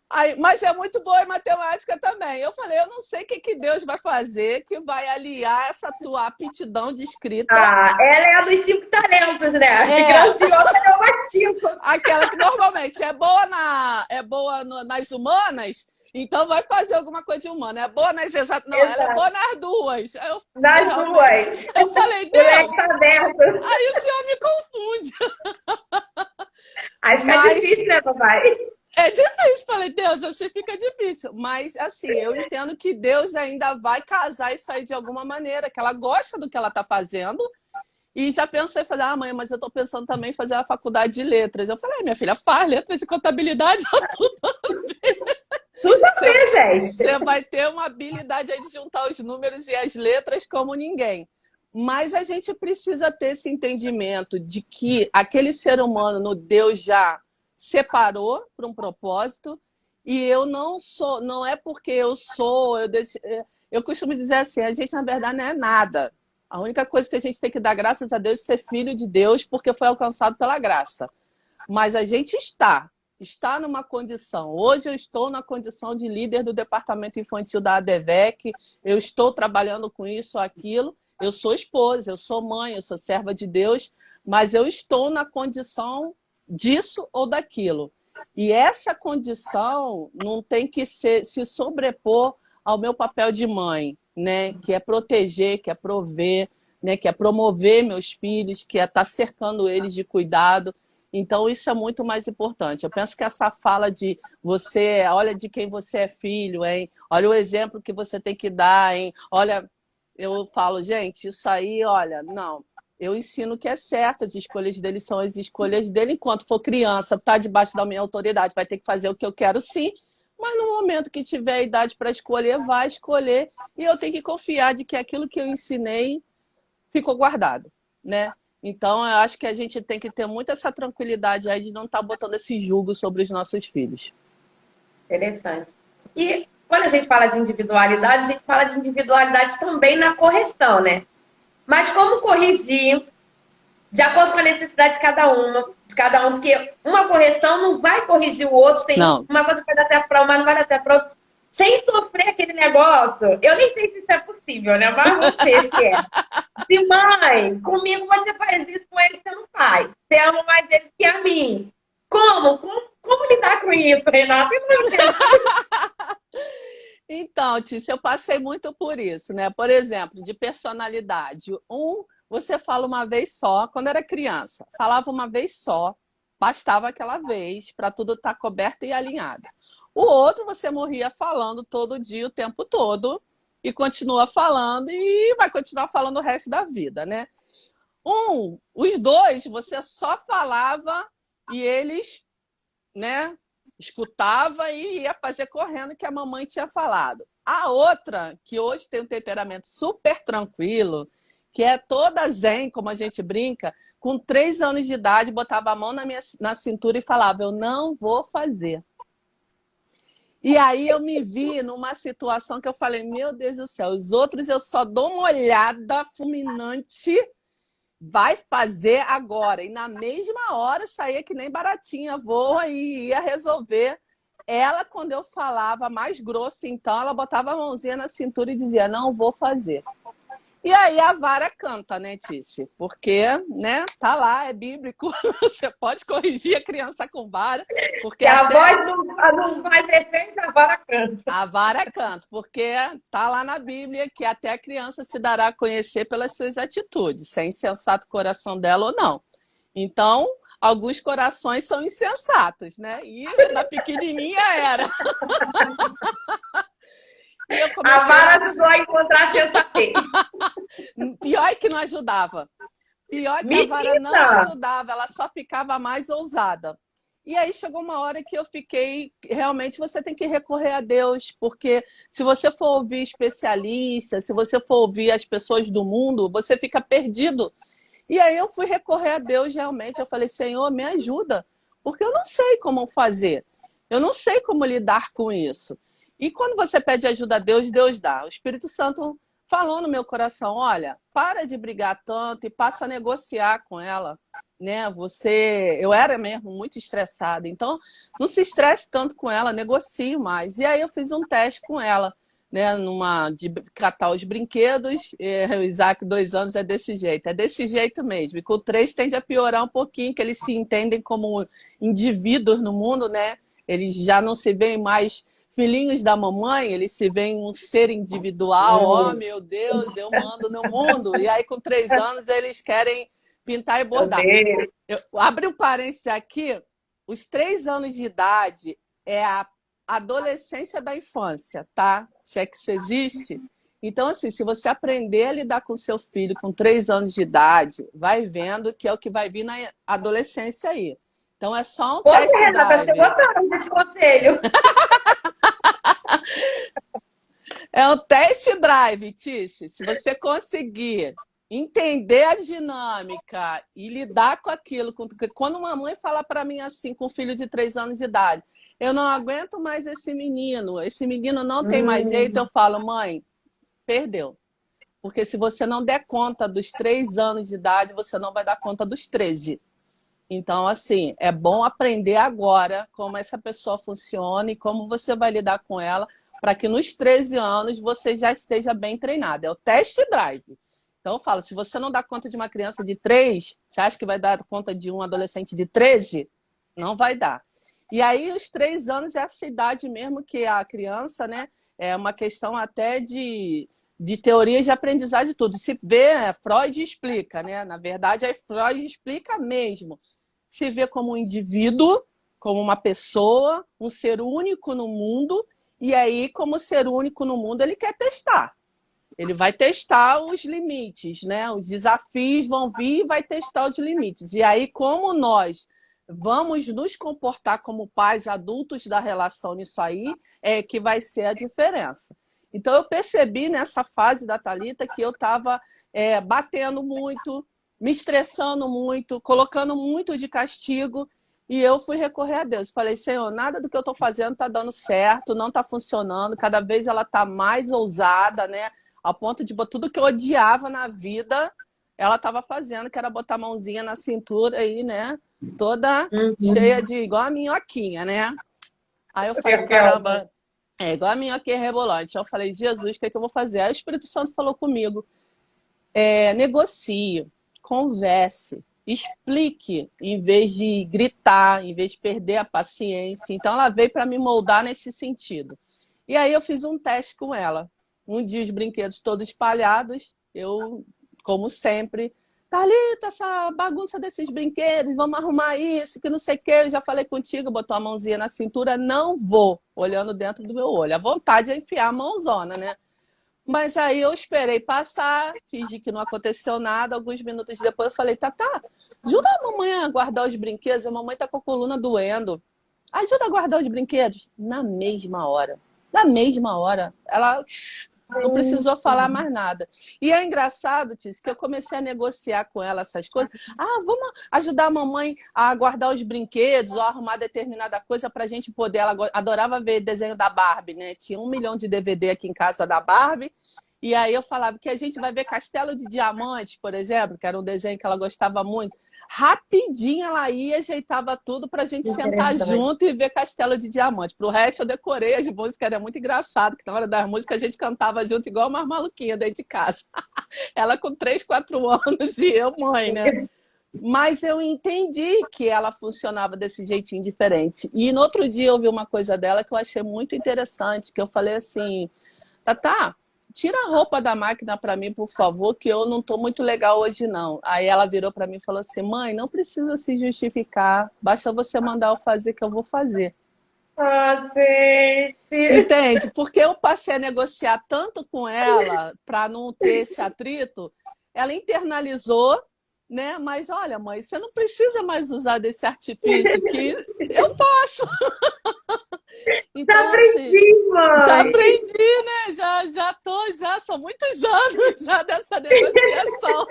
Aí, mas é muito boa em matemática também. Eu falei, eu não sei o que Deus vai fazer que vai aliar essa tua aptidão de escrita. Ah, ela é a dos 5 talentos, né? De grandiosa é uma 5. Aquela que normalmente é boa, nas humanas, então vai fazer alguma coisa de humana. É boa nas exatas. Não, ela é boa nas duas. Nas duas. Eu falei, Deus, Tá aberto. aí o senhor me confunde. Aí fica difícil, né, papai? É difícil, falei, Deus, assim fica difícil. Mas, assim, eu entendo que Deus ainda vai casar isso aí de alguma maneira, que ela gosta do que ela está fazendo. E já pensei, falei, mãe, mas eu estou pensando também em fazer a faculdade de letras. Eu falei, minha filha, faz letras e contabilidade, tudo a ver. Tudo a ver, gente. Você vai ter uma habilidade aí de juntar os números e as letras como ninguém. Mas a gente precisa ter esse entendimento de que aquele ser humano no Deus já separou para um propósito, e eu não sou, não é porque eu costumo dizer assim, a gente na verdade não é nada. A única coisa que a gente tem que dar graças a Deus é ser filho de Deus, porque foi alcançado pela graça. Mas a gente está numa condição. Hoje eu estou na condição de líder do departamento infantil da ADVEC, eu estou trabalhando com isso, aquilo. Eu sou esposa, eu sou mãe, eu sou serva de Deus, mas eu estou na condição disso ou daquilo. E essa condição não tem que se sobrepor ao meu papel de mãe, né? Que é proteger, que é prover, né? Que é promover meus filhos, que é estar cercando eles de cuidado. Então, isso é muito mais importante. Eu penso que essa fala de você, olha de quem você é filho, hein? Olha o exemplo que você tem que dar, hein? Olha, eu falo, gente, isso aí, olha, não. Eu ensino que é certo, as escolhas dele são as escolhas dele. Enquanto for criança, está debaixo da minha autoridade, vai ter que fazer o que eu quero, sim. Mas no momento que tiver a idade para escolher, vai escolher. E eu tenho que confiar de que aquilo que eu ensinei ficou guardado, né? Então, eu acho que a gente tem que ter muito essa tranquilidade aí de não estar botando esse jugo sobre os nossos filhos. Interessante. E quando a gente fala de individualidade, a gente fala de individualidade também na correção, né? Mas como corrigir de acordo com a necessidade de cada um, porque uma correção não vai corrigir o outro, tem uma coisa que vai dar certo para uma, não vai dar certo para outra, sem sofrer aquele negócio. Eu nem sei se isso é possível, né? Mas vamos ver se é. Se mãe, comigo você faz isso, com ele você não faz. Você ama mais ele que a mim. Como lidar com isso, Renata? Então, Tícia, eu passei muito por isso, né? Por exemplo, de personalidade. Você fala uma vez só, quando era criança, falava uma vez só, bastava aquela vez para tudo estar coberto e alinhado. O outro, você morria falando todo dia, o tempo todo, e continua falando e vai continuar falando o resto da vida, né? Os dois, você só falava e eles, né, escutava e ia fazer correndo o que a mamãe tinha falado. A outra, que hoje tem um temperamento super tranquilo, que é toda zen, como a gente brinca, com 3 anos de idade, botava a mão na cintura e falava, eu não vou fazer. E aí eu me vi numa situação que eu falei, meu Deus do céu, os outros eu só dou uma olhada fulminante, vai fazer agora. E na mesma hora saía que nem baratinha, voa e ia resolver. Ela, quando eu falava mais grosso, então, ela botava a mãozinha na cintura e dizia, não vou fazer. E aí a vara canta, né, Tícia? Porque, né, tá lá, é bíblico. Você pode corrigir a criança com vara. Porque a voz não faz efeito, a vara canta. A vara canta, porque tá lá na Bíblia que até a criança se dará a conhecer pelas suas atitudes, se é insensato o coração dela ou não. Então, alguns corações são insensatos, né? E na pequenininha era. A vara ajudou a encontrar a sensatez. Pior é que não ajudava. Pior que a vara não Menina! ajudava, ela só ficava mais ousada. E aí chegou uma hora que eu fiquei, realmente você tem que recorrer a Deus, porque se você for ouvir especialistas, se você for ouvir as pessoas do mundo, você fica perdido. E aí eu fui recorrer a Deus realmente, eu falei, Senhor, me ajuda, porque eu não sei como fazer, eu não sei como lidar com isso. E quando você pede ajuda a Deus, Deus dá. O Espírito Santo falou no meu coração, olha, para de brigar tanto e passa a negociar com ela, né? Eu era mesmo muito estressada, então não se estresse tanto com ela, negocie mais. E aí eu fiz um teste com ela, né? De catar os brinquedos. O Isaac, 2 anos, é desse jeito mesmo. E com 3 tende a piorar um pouquinho, que eles se entendem como indivíduos no mundo, né? Eles já não se veem mais filhinhos da mamãe, eles se veem um ser individual. Oh, meu Deus, eu mando no mundo. E aí, com 3 anos, eles querem pintar e bordar. Abre um parênteses aqui. Os 3 anos de idade é a adolescência da infância, tá? Se é que isso existe. Então, assim, se você aprender a lidar com seu filho com 3 anos de idade, vai vendo que é o que vai vir na adolescência aí. Então, é só um Poxa, teste Renata, drive. chegou tarde esse conselho. É um test drive, Tish. Se você conseguir entender a dinâmica e lidar com aquilo, quando uma mãe fala para mim assim, com um filho de 3 anos de idade, eu não aguento mais esse menino não tem mais jeito, eu falo, mãe, perdeu. Porque se você não der conta dos 3 anos de idade, você não vai dar conta dos 13. Então, assim, é bom aprender agora como essa pessoa funciona e como você vai lidar com ela, para que nos 13 anos você já esteja bem treinado. É o test drive. Então, eu falo, se você não dá conta de uma criança de 3, você acha que vai dar conta de um adolescente de 13? Não vai dar. E aí, os 3 anos é essa idade mesmo que a criança, né? É uma questão até de teorias de aprendizagem e tudo. Se vê, Freud explica, né? Na verdade, aí Freud explica mesmo. Se vê como um indivíduo, como uma pessoa, um ser único no mundo, e aí, como ser único no mundo, ele quer testar. Ele vai testar os limites, né? Os desafios vão vir e vai testar os limites. E aí, como nós vamos nos comportar como pais adultos da relação nisso aí, é que vai ser a diferença. Então, eu percebi nessa fase da Thalita que eu estava batendo muito, me estressando muito, colocando muito de castigo, e eu fui recorrer a Deus. Falei, Senhor, nada do que eu estou fazendo está dando certo, não está funcionando, cada vez ela está mais ousada, né? Ao ponto de tudo que eu odiava na vida, ela estava fazendo, que era botar a mãozinha na cintura aí, né? Toda cheia de... igual a minhoquinha, né? Aí eu falei, caramba, é igual a minhoquinha rebolante. Aí eu falei, Jesus, o que é que eu vou fazer? Aí o Espírito Santo falou comigo, negocie, converse, explique, em vez de gritar, em vez de perder a paciência. Então, ela veio para me moldar nesse sentido. E aí eu fiz um teste com ela. Um dia os brinquedos todos espalhados, eu, como sempre, Thalita, essa bagunça desses brinquedos, vamos arrumar isso, que não sei o que, eu já falei contigo, botou a mãozinha na cintura, não vou, olhando dentro do meu olho. A vontade é enfiar a mãozona, né? Mas aí eu esperei passar, fingi que não aconteceu nada, alguns minutos depois eu falei, Tatá, ajuda a mamãe a guardar os brinquedos, a mamãe tá com a coluna doendo. Ajuda a guardar os brinquedos. Na mesma hora, ela... não precisou falar mais nada. E é engraçado, Tiz, que eu comecei a negociar com ela essas coisas. Ah, vamos ajudar a mamãe a guardar os brinquedos ou a arrumar determinada coisa para a gente poder... Ela adorava ver desenho da Barbie, né? Tinha 1 milhão de DVD aqui em casa da Barbie. E aí eu falava que a gente vai ver Castelo de Diamantes, por exemplo, que era um desenho que ela gostava muito. Rapidinho ela ia, ajeitava tudo pra gente sentar junto e ver Castelo de Diamante. Pro resto eu decorei as músicas, era muito engraçado, que na hora das músicas a gente cantava junto igual uma maluquinha dentro de casa. Ela com 3, 4 anos e eu mãe, né? Mas eu entendi que ela funcionava desse jeitinho diferente. E no outro dia eu vi uma coisa dela que eu achei muito interessante, que eu falei assim, Tatá, tira a roupa da máquina para mim, por favor, que eu não estou muito legal hoje, não. Aí ela virou para mim e falou assim, mãe, não precisa se justificar, basta você mandar eu fazer que eu vou fazer. Ah, gente! Entende? Porque eu passei a negociar tanto com ela para não ter esse atrito, ela internalizou né? Mas olha, mãe, você não precisa mais usar desse artifício que eu faço. Já Então, assim, aprendi, já mãe. aprendi, né? Já são muitos anos já dessa negociação.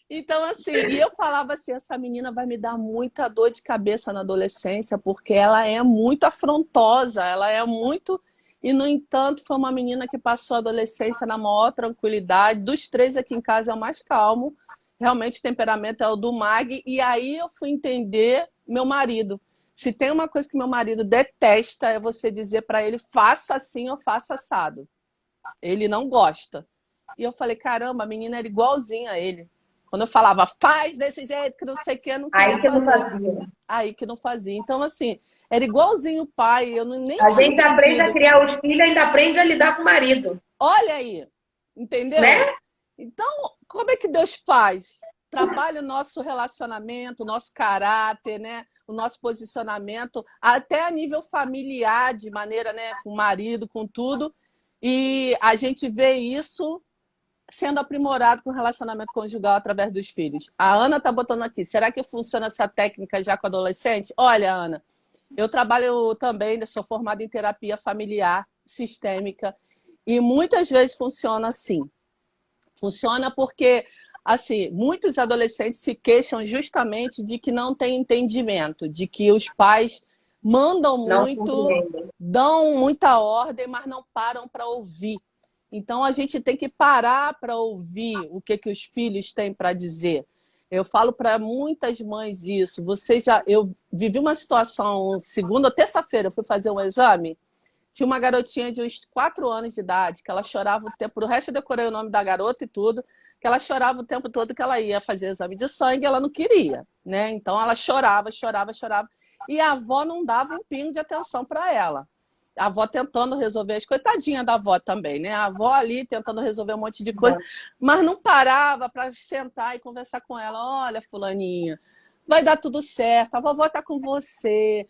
Então, assim, e eu falava assim, essa menina vai me dar muita dor de cabeça na adolescência, porque ela é muito afrontosa, ela é muito... E, no entanto, foi uma menina que passou a adolescência na maior tranquilidade. Dos três aqui em casa é o mais calmo. Realmente o temperamento é o do Mag. E aí eu fui entender meu marido. Se tem uma coisa que meu marido detesta, é você dizer para ele, faça assim ou faça assado. Ele não gosta. E eu falei, caramba, a menina era igualzinha a ele. Quando eu falava, faz desse jeito, que não sei o que, eu não queria Aí que não fazer. fazia. Aí que não fazia. Então, assim, era igualzinho o pai, eu nem A tinha gente aprende a entendido. criar os filhos e ainda aprende a lidar com o marido, Olha aí, entendeu? né? Então, como é que Deus faz? Trabalha o nosso relacionamento, o nosso caráter, né? O nosso posicionamento, até a nível familiar, de maneira, né, com o marido, com tudo. E a gente vê isso sendo aprimorado com o relacionamento conjugal através dos filhos. A Ana está botando aqui, será que funciona essa técnica já com adolescente? Olha, Ana, eu trabalho também, sou formada em terapia familiar sistêmica, e muitas vezes funciona assim. Funciona porque, assim, muitos adolescentes se queixam justamente de que não tem entendimento, de que os pais mandam Não muito, compreendo. dão muita ordem, mas não param para ouvir. Então, a gente tem que parar para ouvir o que os filhos têm para dizer. Eu falo para muitas mães isso. Eu vivi uma situação, segunda ou terça-feira, eu fui fazer um exame. Tinha uma garotinha de uns 4 anos de idade, que ela chorava o tempo... O resto eu decorei o nome da garota e tudo, que ela chorava o tempo todo que ela ia fazer exame de sangue, ela não queria, né? Então, ela chorava, chorava, chorava. E a avó não dava um pingo de atenção para ela. A avó tentando resolver as coisas, tadinha da avó também, né? A avó ali tentando resolver um monte de coisa, mas não parava para sentar e conversar com ela. Olha, fulaninha, vai dar tudo certo, a vovó tá com você,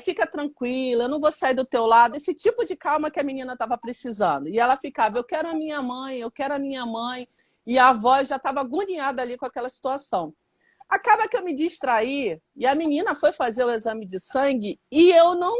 fica tranquila, eu não vou sair do teu lado. Esse tipo de calma que a menina estava precisando. E ela ficava, eu quero a minha mãe, eu quero a minha mãe. E a avó já estava agoniada ali com aquela situação. Acaba que eu me distraí e a menina foi fazer o exame de sangue e eu não...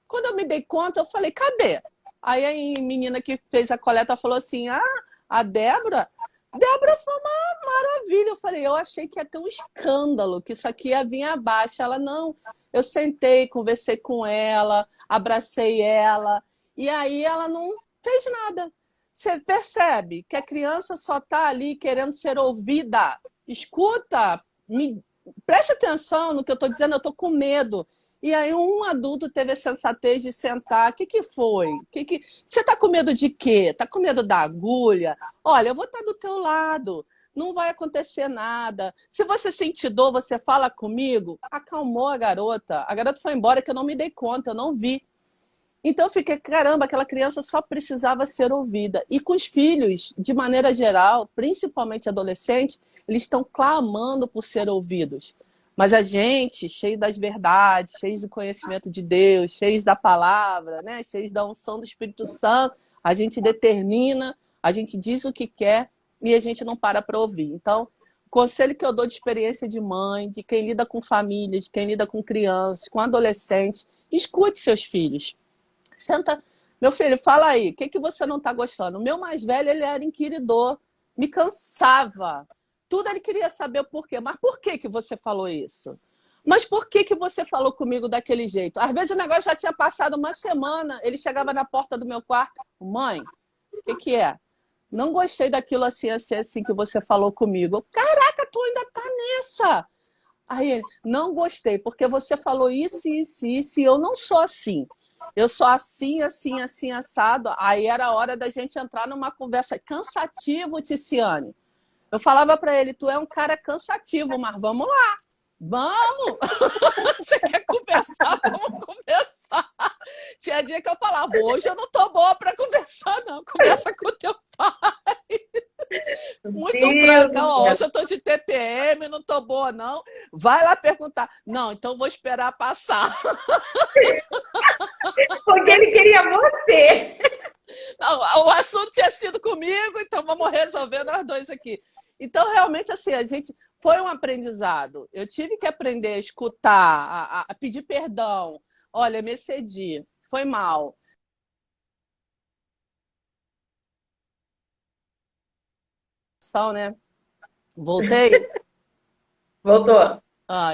Quando eu me dei conta, eu falei, cadê? Aí a menina que fez a coleta falou assim, a Débora? Débora foi uma maravilha. Eu falei, eu achei que ia ter um escândalo, que isso aqui ia vir abaixo. Ela, não. Eu sentei, conversei com ela, abracei ela, e aí ela não fez nada. Você percebe que a criança só está ali querendo ser ouvida. Escuta, preste atenção no que eu estou dizendo, eu estou com medo. E aí um adulto teve a sensatez de sentar. O que foi? Você está com medo de quê? Está com medo da agulha? Olha, eu vou estar do teu lado. Não vai acontecer nada. Se você sentir dor, você fala comigo. Acalmou a garota. A garota foi embora que eu não me dei conta, eu não vi. Então eu fiquei, caramba, aquela criança só precisava ser ouvida. E com os filhos, de maneira geral, principalmente adolescentes, eles estão clamando por ser ouvidos. Mas a gente, cheio das verdades, cheio do conhecimento de Deus, cheio da palavra, né? Cheio da unção do Espírito Santo, a gente determina, a gente diz o que quer e a gente não para ouvir. Então, o conselho que eu dou de experiência de mãe, de quem lida com famílias, de quem lida com crianças, com adolescentes, escute seus filhos. Senta, meu filho, fala aí, o que você não está gostando? O meu mais velho, ele era inquiridor, me cansava. Tudo ele queria saber o porquê. Mas por que você falou isso? Mas por que você falou comigo daquele jeito? Às vezes o negócio já tinha passado uma semana, ele chegava na porta do meu quarto, mãe, o que é? Não gostei daquilo assim, assim, assim que você falou comigo. Caraca, tu ainda tá nessa! Aí ele, não gostei, porque você falou isso, isso, isso, e eu não sou assim. Eu sou assim, assim, assim, assado. Aí era a hora da gente entrar numa conversa. Cansativo, Ticiane. Eu falava para ele, tu é um cara cansativo, mas vamos lá. Vamos! Você quer conversar? Vamos conversar. Tinha dia que eu falava, hoje eu não tô boa para conversar, não. Conversa com teu pai. Muito franca, ó, hoje eu tô de TPM, não tô boa, não. Vai lá perguntar. Não, então vou esperar passar. Porque ele queria você. Não, o assunto tinha sido comigo, então vamos resolver nós dois aqui. Então, realmente, assim, a gente foi um aprendizado. Eu tive que aprender a escutar, a pedir perdão. Olha, me excedi, foi mal. Né? Voltei? Voltou.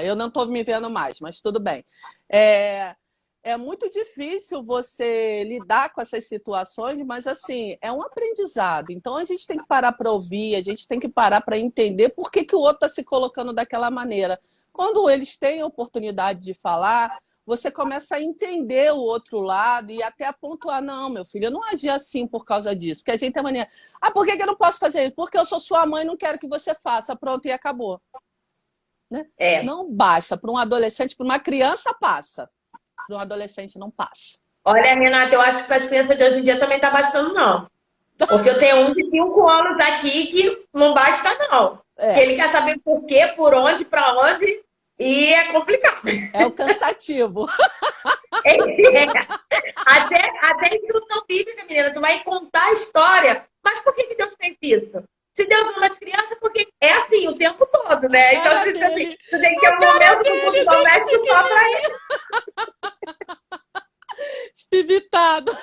Eu não estou me vendo mais, mas tudo bem. É muito difícil você lidar com essas situações, mas assim, é um aprendizado. Então a gente tem que parar para ouvir, a gente tem que parar para entender por que que o outro está se colocando daquela maneira. Quando eles têm a oportunidade de falar, você começa a entender o outro lado e até a pontuar, não, meu filho, eu não agi assim por causa disso. Porque a gente tem a mania, por que que eu não posso fazer isso? Porque eu sou sua mãe e não quero que você faça. Pronto, e acabou. Né? Não basta. Para um adolescente, para uma criança, passa. Para um adolescente, não passa. Olha, Renata, eu acho que para as crianças de hoje em dia também tá bastando, não. Porque eu tenho um de 5 anos aqui que não basta, não. Que ele quer saber por quê, por onde, para onde, e é complicado. É o cansativo. Até instrução bíblica, menina, tu vai contar a história. Mas por que Deus fez isso? Se Deus ama as crianças, porque é assim o tempo todo, né? Então você tem que ter um momento do culto doméstico só pra ele. Espivitado.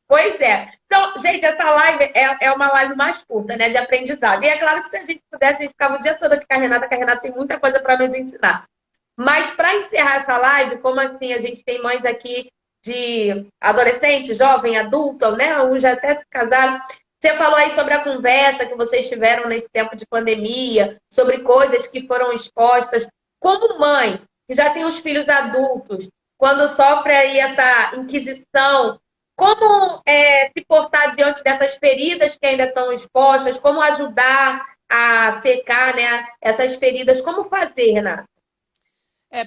Pois é. Então, gente, essa live é uma live mais curta, né? De aprendizado. E é claro que se a gente pudesse, a gente ficava o dia todo aqui com a Renata, que a Renata tem muita coisa para nos ensinar. Mas para encerrar essa live, como assim a gente tem mães aqui de adolescente, jovem, adulto, né? Uns já até se casaram. Você falou aí sobre a conversa que vocês tiveram nesse tempo de pandemia, sobre coisas que foram expostas. Como mãe, que já tem os filhos adultos, quando sofre aí essa inquisição, como se portar diante dessas feridas que ainda estão expostas, como ajudar a secar, né, essas feridas, como fazer, Renata?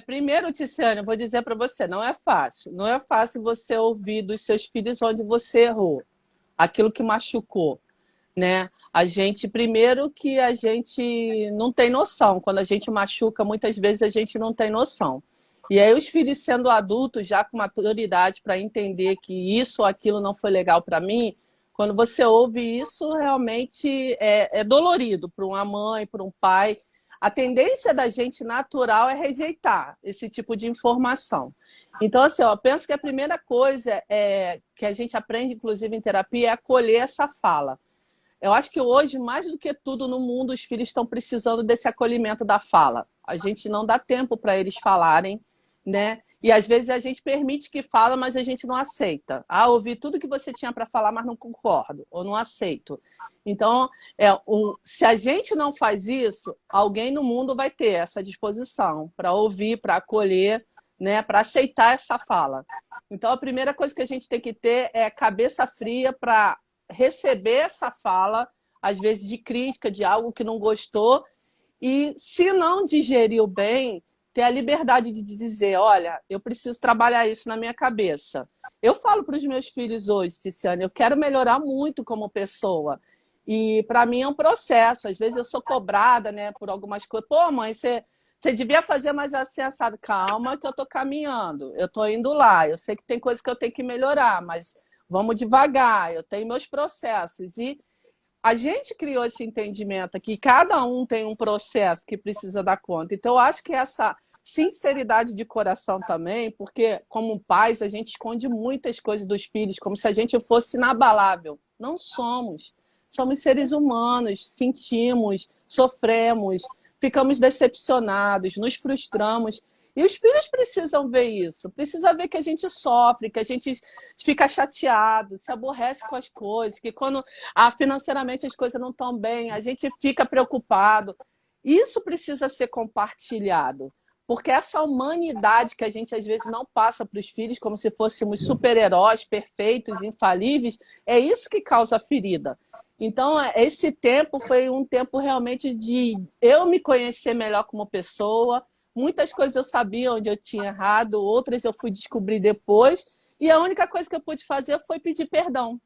Primeiro, Tiziane, eu vou dizer para você, não é fácil. Não é fácil você ouvir dos seus filhos onde você errou, aquilo que machucou, né? Primeiro que a gente não tem noção. Quando a gente machuca, muitas vezes a gente não tem noção. E aí os filhos sendo adultos, já com maturidade para entender que isso ou aquilo não foi legal para mim, quando você ouve isso, realmente é dolorido para uma mãe, para um pai. A tendência da gente natural é rejeitar esse tipo de informação. Então, assim, eu penso que a primeira coisa que a gente aprende, inclusive em terapia, é acolher essa fala. Eu acho que hoje, mais do que tudo no mundo, os filhos estão precisando desse acolhimento da fala. A gente não dá tempo para eles falarem, né? E às vezes a gente permite que fala, mas a gente não aceita. Ouvi tudo que você tinha para falar, mas não concordo, ou não aceito. Então, se a gente não faz isso, alguém no mundo vai ter essa disposição para ouvir, para acolher, né? Para aceitar essa fala. Então, a primeira coisa que a gente tem que ter é cabeça fria para receber essa fala, às vezes de crítica, de algo que não gostou, e se não digeriu bem, ter a liberdade de dizer, olha, eu preciso trabalhar isso na minha cabeça. Eu falo para os meus filhos hoje, Tiziane, eu quero melhorar muito como pessoa. E para mim é um processo. Às vezes eu sou cobrada, né, por algumas coisas. Pô, mãe, você devia fazer mais assim, assado. Calma que eu estou caminhando, eu estou indo lá. Eu sei que tem coisas que eu tenho que melhorar, mas vamos devagar, eu tenho meus processos. E a gente criou esse entendimento aqui, cada um tem um processo que precisa dar conta. Então, eu acho que essa sinceridade de coração também, porque como pais, a gente esconde muitas coisas dos filhos, como se a gente fosse inabalável. Não somos. Somos seres humanos, sentimos, sofremos, ficamos decepcionados, nos frustramos. E os filhos precisam ver isso, precisa ver que a gente sofre, que a gente fica chateado, se aborrece com as coisas, que quando financeiramente as coisas não estão bem, a gente fica preocupado. Isso precisa ser compartilhado, porque essa humanidade que a gente às vezes não passa para os filhos como se fôssemos super-heróis perfeitos, infalíveis, é isso que causa a ferida. Então, esse tempo foi um tempo realmente de eu me conhecer melhor como pessoa. Muitas coisas eu sabia onde eu tinha errado, outras eu fui descobrir depois. E a única coisa que eu pude fazer foi pedir perdão,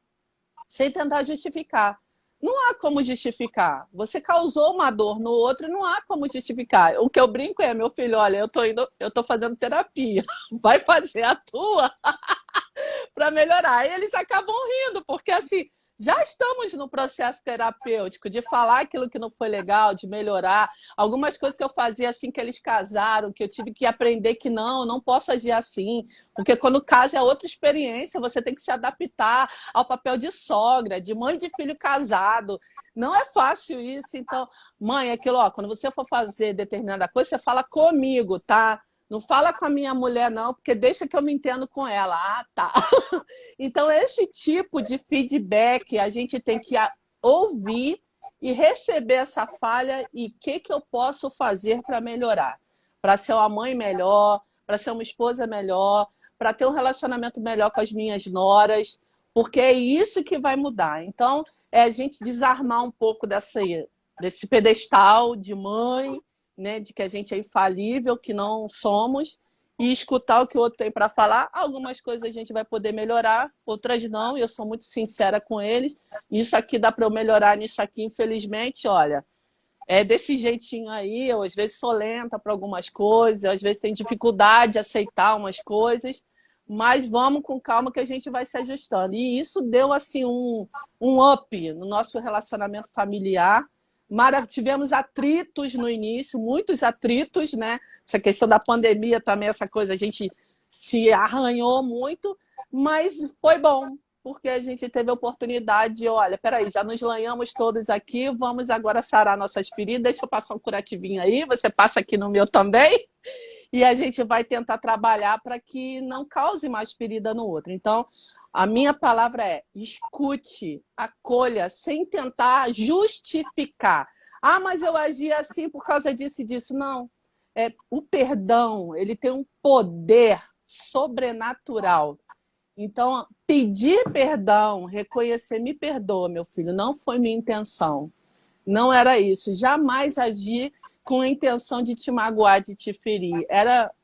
sem tentar justificar. Não há como justificar. Você causou uma dor no outro, não há como justificar. O que eu brinco é, meu filho, olha, eu tô fazendo terapia, vai fazer a tua para melhorar. E eles acabam rindo, porque assim, já estamos no processo terapêutico de falar aquilo que não foi legal, de melhorar. Algumas coisas que eu fazia assim que eles casaram, que eu tive que aprender que não posso agir assim. Porque quando casa é outra experiência, você tem que se adaptar ao papel de sogra, de mãe de filho casado. Não é fácil isso. Então, mãe, aquilo, ó, quando você for fazer determinada coisa, você fala comigo, tá? Não fala com a minha mulher, não, porque deixa que eu me entendo com ela. Ah, tá. Então, esse tipo de feedback a gente tem que ouvir e receber essa falha e o que eu posso fazer para melhorar. Para ser uma mãe melhor, para ser uma esposa melhor, para ter um relacionamento melhor com as minhas noras, porque é isso que vai mudar. Então, é a gente desarmar um pouco desse pedestal de mãe, né, de que a gente é infalível, que não somos, e escutar o que o outro tem para falar. Algumas coisas a gente vai poder melhorar, outras não, e eu sou muito sincera com eles. Isso aqui dá para eu melhorar nisso aqui, infelizmente, olha, é desse jeitinho aí. Eu às vezes sou lenta para algumas coisas, às vezes tenho dificuldade de aceitar umas coisas, mas vamos com calma que a gente vai se ajustando. E isso deu assim um up no nosso relacionamento familiar. Tivemos atritos no início, muitos atritos, né? Essa questão da pandemia também, essa coisa, a gente se arranhou muito, mas foi bom, porque a gente teve a oportunidade de, olha, peraí, já nos lanhamos todos aqui, vamos agora sarar nossas feridas, deixa eu passar um curativinho aí, você passa aqui no meu também, e a gente vai tentar trabalhar para que não cause mais ferida no outro. Então, a minha palavra é: escute, acolha, sem tentar justificar. Ah, mas eu agi assim por causa disso e disso. Não. O perdão, ele tem um poder sobrenatural. Então, pedir perdão, reconhecer, me perdoa, meu filho, não foi minha intenção. Não era isso. Jamais agir com a intenção de te magoar, de te ferir.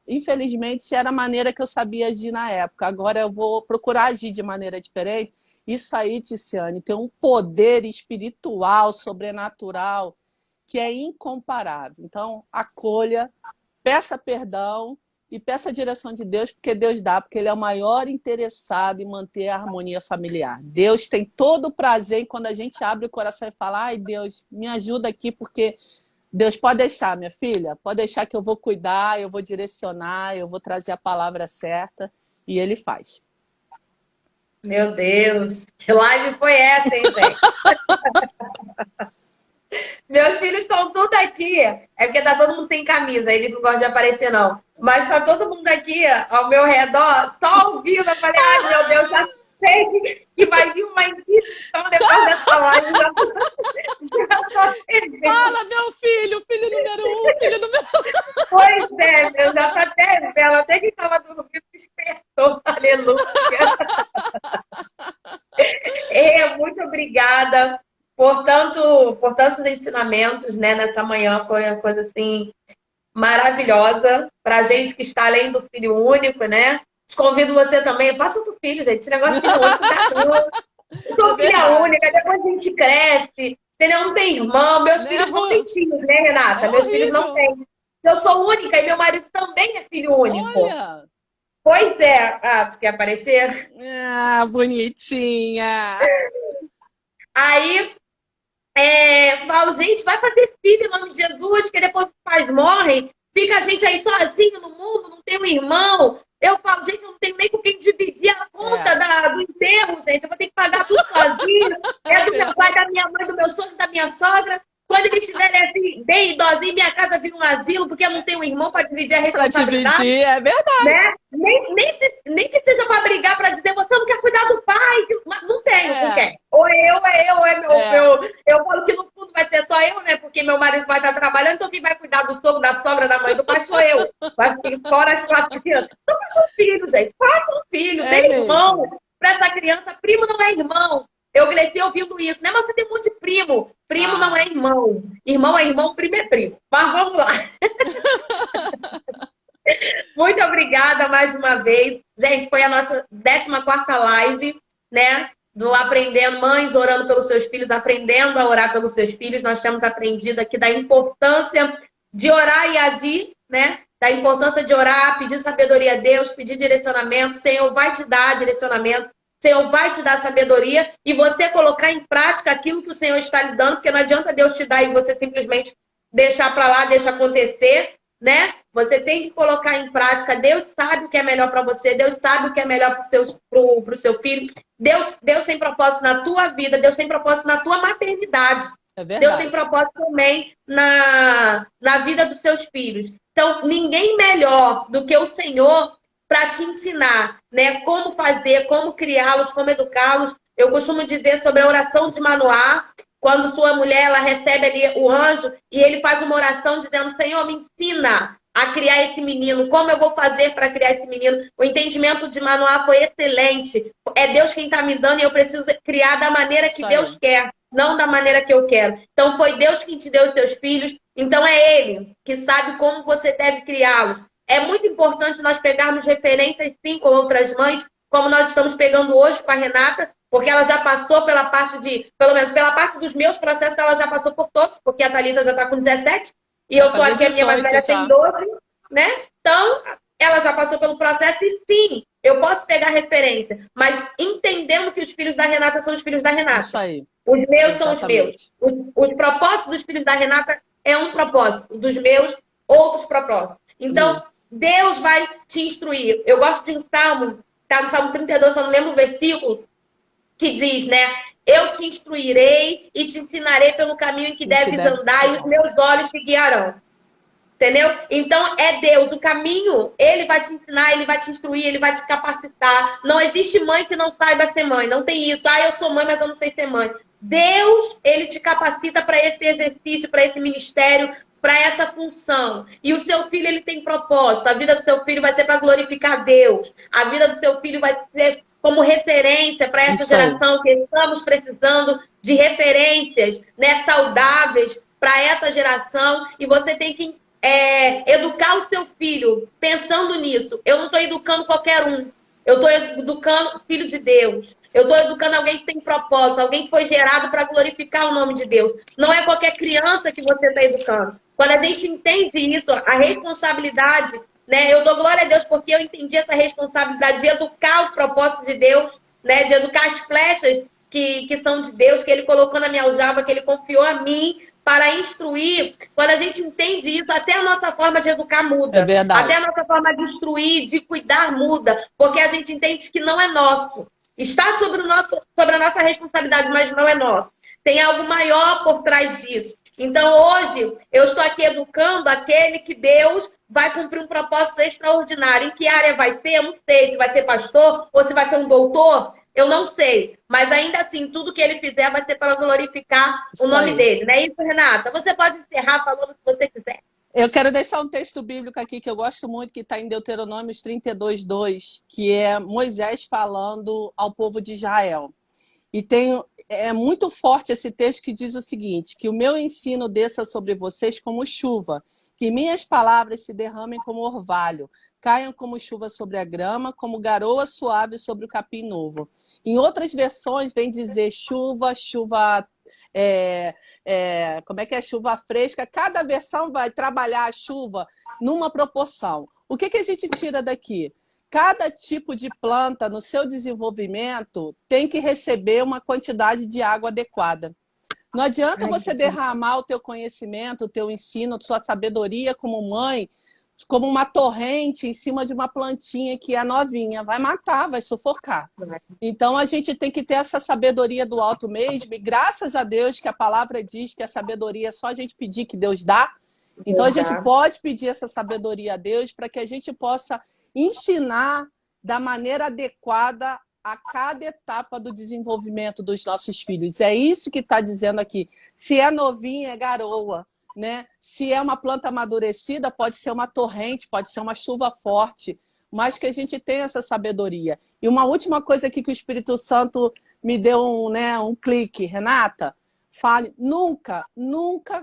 Infelizmente, era a maneira que eu sabia agir na época. Agora eu vou procurar agir de maneira diferente. Isso aí, Ticiane, tem um poder espiritual, sobrenatural, que é incomparável. Então, acolha, peça perdão e peça a direção de Deus, porque Deus dá, porque Ele é o maior interessado em manter a harmonia familiar. Deus tem todo o prazer em quando a gente abre o coração e fala: ai, Deus, me ajuda aqui, porque Deus, pode deixar, minha filha, pode deixar que eu vou cuidar, eu vou direcionar, eu vou trazer a palavra certa, e Ele faz. Meu Deus, que live foi essa, hein, gente? Meus filhos estão tudo aqui. É porque tá todo mundo sem camisa, eles não gostam de aparecer, não. Mas tá todo mundo aqui ao meu redor, só ouvindo. Eu falei: ai, meu Deus, já sei que vai vir uma inquisição depois dessa live. Já tô Fala, meu filho, filho número 1, filho número 1. Pois é, eu já tô até vendo. Até quem tava dormindo despertou. Aleluia. Muito obrigada por tantos ensinamentos, né, nessa manhã. Foi uma coisa assim maravilhosa para gente que está além do filho único, né? Convido você também, faça outro filho, gente. Esse negócio de filho único dá tudo. Eu sou filha única, depois a gente cresce, entendeu? Não tem irmão, meus filhos não têm tios, né, Renata? Meus filhos não têm. Eu sou única e meu marido também é filho único. Olha. Pois é. Ah, tu quer aparecer? Ah, bonitinha. Aí, falo, gente, vai fazer filho em nome de Jesus, que depois os pais morrem, fica a gente aí sozinho no mundo, não tem um irmão. Eu falo, gente, eu não tenho nem com quem dividir a conta do enterro, gente. Eu vou ter que pagar tudo sozinho. É do meu pai, da minha mãe, do meu sogro, da minha sogra. Quando eles estiverem assim, bem idosinhos, minha casa vira um asilo, porque eu não tenho um irmão para dividir a responsabilidade. Para dividir, é verdade. Né? Nem que seja para brigar, para dizer, você não quer cuidar do pai. Não tenho, não quer. Ou é meu. Eu falo que no fundo vai ser só eu, né? Porque meu marido vai estar trabalhando, então quem vai cuidar do sogro, da sogra, da mãe, do pai sou eu. Vai ficar fora as 4 crianças. Então faça um filho, gente. Faça um filho. Tem irmão. Para essa criança, primo não é irmão. Eu cresci ouvindo isso, né? Mas você tem um monte de primo. Primo não é irmão. Irmão é irmão, primo é primo. Mas vamos lá. Muito obrigada mais uma vez. Gente, foi a nossa 14ª live, né? Do Aprendendo, mães orando pelos seus filhos, aprendendo a orar pelos seus filhos. Nós temos aprendido aqui da importância de orar e agir, né? Da importância de orar, pedir sabedoria a Deus, pedir direcionamento. O Senhor vai te dar direcionamento. o Senhor vai te dar sabedoria e você colocar em prática aquilo que o Senhor está lhe dando, porque não adianta Deus te dar e você simplesmente deixar para lá, deixa acontecer, né? Você tem que colocar em prática. Deus sabe o que é melhor para você, Deus sabe o que é melhor para o seu filho. Deus tem propósito na tua vida, Deus tem propósito na tua maternidade. É Deus tem verdade. propósito também na vida dos seus filhos. Então, ninguém melhor do que o Senhor para te ensinar, né? Como fazer, como criá-los, como educá-los. Eu costumo dizer sobre a oração de Manoá, quando sua mulher ela recebe ali o anjo e ele faz uma oração dizendo: Senhor, me ensina a criar esse menino. Como eu vou fazer para criar esse menino? O entendimento de Manoá foi excelente. É Deus quem está me dando e eu preciso criar da maneira que Deus quer, não da maneira que eu quero. Então, foi Deus quem te deu os seus filhos. Então, é Ele que sabe como você deve criá-los. É muito importante nós pegarmos referências, sim, com outras mães, como nós estamos pegando hoje com a Renata, porque ela já passou pela parte pelo menos pela parte dos meus processos, ela já passou por todos, porque a Thalita já está com 17, e eu estou aqui, a minha mais velha tem 12, né? Então, ela já passou pelo processo e sim, eu posso pegar referência, mas entendendo que os filhos da Renata são os filhos da Renata. Isso aí. Os meus são os meus. Os propósitos dos filhos da Renata é um propósito, dos meus, outros propósitos. Então, Deus vai te instruir. Eu gosto de um salmo, tá no Salmo 32, só não lembro o versículo, que diz, né? Eu te instruirei e te ensinarei pelo caminho em que deves andar e os meus olhos te guiarão. Entendeu? Então, é Deus. O caminho, Ele vai te ensinar, Ele vai te instruir, Ele vai te capacitar. Não existe mãe que não saiba ser mãe. Não tem isso. Ah, eu sou mãe, mas eu não sei ser mãe. Deus, Ele te capacita para esse exercício, para esse ministério, para essa função. E o seu filho, ele tem propósito. A vida do seu filho vai ser para glorificar Deus. A vida do seu filho vai ser como referência para essa geração, que estamos precisando de referências, né, saudáveis para essa geração. E você tem que educar o seu filho pensando nisso. Eu não estou educando qualquer um. Eu estou educando o filho de Deus. Eu estou educando alguém que tem propósito, alguém que foi gerado para glorificar o nome de Deus. Não é qualquer criança que você está educando. Quando a gente entende isso, a responsabilidade, né? Eu dou glória a Deus porque eu entendi essa responsabilidade de educar o propósito de Deus, né? De educar as flechas que são de Deus, que Ele colocou na minha aljava, que Ele confiou a mim para instruir. Quando a gente entende isso, até a nossa forma de educar muda. É verdade. Até a nossa forma de instruir, de cuidar muda. Porque a gente entende que não é nosso. Está sobre a nossa responsabilidade, mas não é nosso. Tem algo maior por trás disso. Então, hoje, eu estou aqui educando aquele que Deus vai cumprir um propósito extraordinário. Em que área vai ser? Eu não sei. Se vai ser pastor ou se vai ser um doutor, eu não sei. Mas ainda assim, tudo que ele fizer vai ser para glorificar o nome dele. Não é isso, Renata? Você pode encerrar falando o que você quiser. Eu quero deixar um texto bíblico aqui que eu gosto muito, que está em Deuteronômio 32:2, que é Moisés falando ao povo de Israel. E é muito forte esse texto que diz o seguinte: que o meu ensino desça sobre vocês como chuva, que minhas palavras se derramem como orvalho, caiam como chuva sobre a grama, como garoa suave sobre o capim novo. Em outras versões vem dizer chuva, como é que é? Chuva fresca. Cada versão vai trabalhar a chuva numa proporção. O que a gente tira daqui? Cada tipo de planta, no seu desenvolvimento, tem que receber uma quantidade de água adequada. Não adianta você derramar o teu conhecimento, o teu ensino, a sua sabedoria como mãe, como uma torrente em cima de uma plantinha que é novinha. Vai matar, vai sufocar. Então, a gente tem que ter essa sabedoria do alto mesmo. E graças a Deus que a palavra diz que a sabedoria é só a gente pedir que Deus dá. Então, a gente pode pedir essa sabedoria a Deus para que a gente possa ensinar da maneira adequada a cada etapa do desenvolvimento dos nossos filhos. É isso que está dizendo aqui. Se é novinha, é garoa. Né? Se é uma planta amadurecida, pode ser uma torrente, pode ser uma chuva forte, mas que a gente tenha essa sabedoria. E uma última coisa aqui que o Espírito Santo me deu um clique, Renata, fale, nunca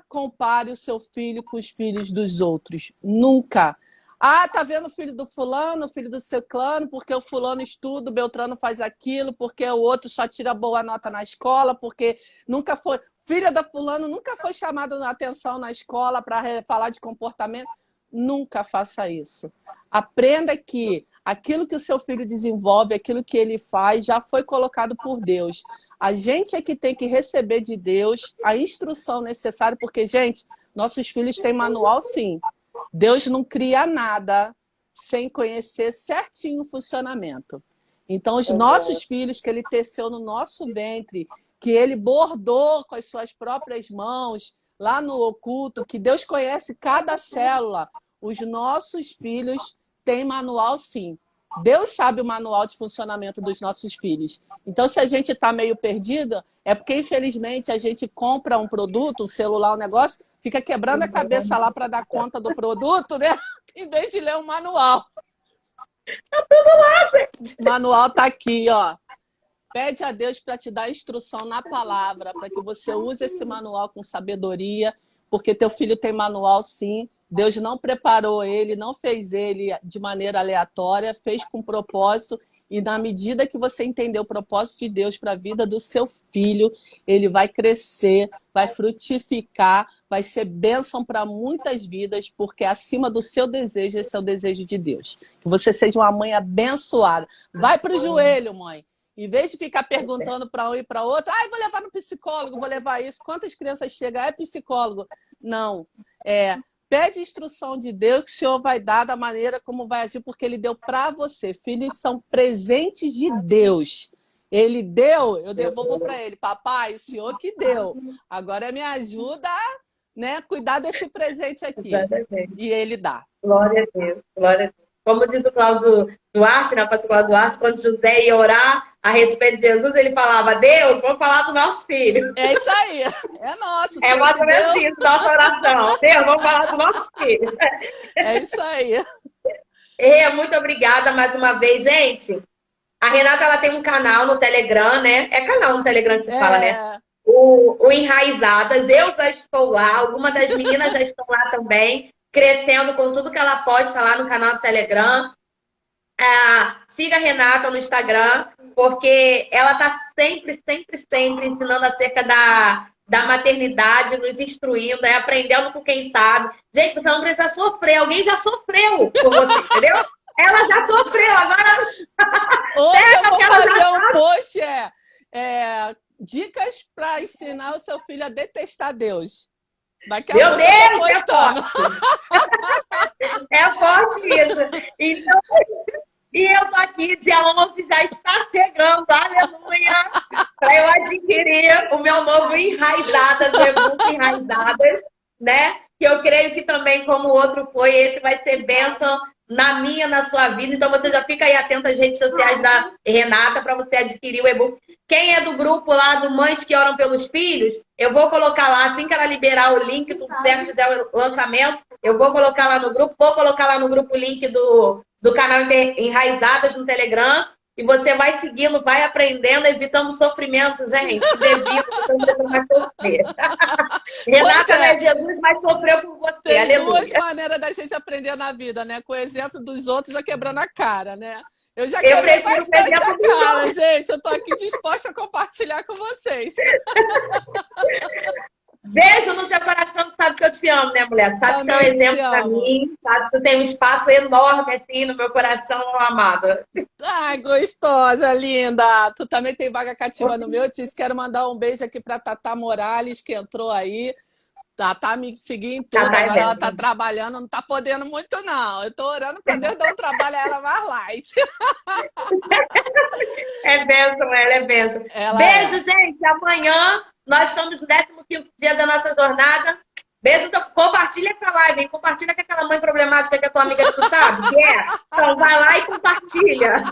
compare o seu filho com os filhos dos outros. Nunca. Ah, tá vendo o filho do fulano, o filho do seu clã, porque o fulano estuda, o Beltrano faz aquilo, porque o outro só tira boa nota na escola, porque nunca foi... Filha da fulano nunca foi chamada a atenção na escola para falar de comportamento. Nunca faça isso. Aprenda que aquilo que o seu filho desenvolve, aquilo que ele faz, já foi colocado por Deus. A gente é que tem que receber de Deus a instrução necessária, porque, gente, nossos filhos têm manual, sim. Deus não cria nada sem conhecer certinho o funcionamento. Então, os nossos filhos que ele teceu no nosso ventre, que ele bordou com as suas próprias mãos, lá no oculto, que Deus conhece cada célula, os nossos filhos têm manual, sim. Deus sabe o manual de funcionamento dos nossos filhos. Então, se a gente está meio perdido, é porque, infelizmente, a gente compra um produto, um celular, um negócio, fica quebrando a cabeça lá para dar conta do produto, né? Em vez de ler o manual. Tá tudo lá, gente. O manual tá aqui, ó. Pede a Deus para te dar instrução na palavra, para que você use esse manual com sabedoria, porque teu filho tem manual, sim. Deus não preparou ele, não fez ele de maneira aleatória, fez com propósito. E na medida que você entender o propósito de Deus para a vida do seu filho, ele vai crescer, vai frutificar, vai ser bênção para muitas vidas, porque acima do seu desejo, esse é o desejo de Deus. Que você seja uma mãe abençoada. Vai para o joelho, mãe. Em vez de ficar perguntando para um e para outro, vou levar no psicólogo, vou levar isso. Quantas crianças chegam? É psicólogo. Não. Pede instrução de Deus que o Senhor vai dar da maneira como vai agir, porque Ele deu para você. Filhos são presentes de Deus. Ele deu, eu devolvo para Ele. Papai, o Senhor que deu. Agora me ajuda a cuidar desse presente aqui. Exatamente. E Ele dá. Glória a Deus, glória a Deus. Como diz o Cláudio Duarte, né, o pastor Cláudio Duarte, quando José ia orar a respeito de Jesus, ele falava: Deus, vamos falar do nosso filho. É isso aí, é nosso. É mais ou menos isso, nossa oração. Deus, vamos falar do nosso filho. É isso aí. Muito obrigada mais uma vez, gente. A Renata, ela tem um canal no Telegram, né? É canal no Telegram que se fala, né? O Enraizadas. Eu já estou lá, algumas das meninas já estão lá também, crescendo com tudo que ela pode falar no canal do Telegram. Siga a Renata no Instagram, porque ela está sempre ensinando acerca da maternidade, nos instruindo, aprendendo com quem sabe. Gente, você não precisa sofrer, alguém já sofreu por você, entendeu? Ela já sofreu, agora... Hoje eu vou fazer um post, dicas para ensinar o seu filho a detestar Deus. Daqui a Meu pouco Deus, eu tô postando. É forte isso. Então, e eu tô aqui, dia 11 já está chegando, aleluia, para eu adquirir o meu novo Enraizadas, o e-book Enraizadas, né? Que eu creio que também, como o outro foi, esse vai ser bênção na minha, na sua vida. Então você já fica aí atento às redes sociais da Renata para você adquirir o e-book. Quem é do grupo lá do Mães que Oram pelos Filhos, eu vou colocar lá, assim que ela liberar o link, tudo certo, fizer o lançamento, eu vou colocar lá no grupo, o link do canal Enraizadas no Telegram, e você vai seguindo, vai aprendendo, evitando sofrimento, gente. Devido, você não vai sofrer. Renata, né, Jesus, mas sofreu por você, tem aleluia. Duas maneiras da gente aprender na vida, né? Com o exemplo dos outros, já quebrando a cara, né? Eu já quebrei bastante a cara, gente. Eu tô aqui disposta a compartilhar com vocês. Beijo no teu coração, sabe que eu te amo, né, mulher? Sabe que é um exemplo pra mim, sabe que tu tem um espaço enorme, assim, no meu coração, amada. Ai, gostosa, linda. Tu também tem vaga cativa no meu. Eu te quero mandar um beijo aqui pra Tatá Morales, que entrou aí. Tá me seguindo em tudo, agora ela tá trabalhando, não tá podendo muito, não. Eu tô orando pra Deus dar um trabalho a ela mais light. É bênção, ela é bênção. Beijo, gente. Amanhã nós estamos no 15º dia da nossa jornada. Beijo, então, compartilha essa live, hein? Compartilha com aquela mãe problemática que a tua amiga que tu sabe, que é. Então vai lá e compartilha.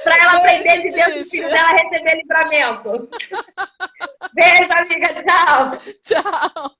Pra ela aprender de Deus e o filho dela receber livramento. Beijo, amiga. Tchau. Tchau.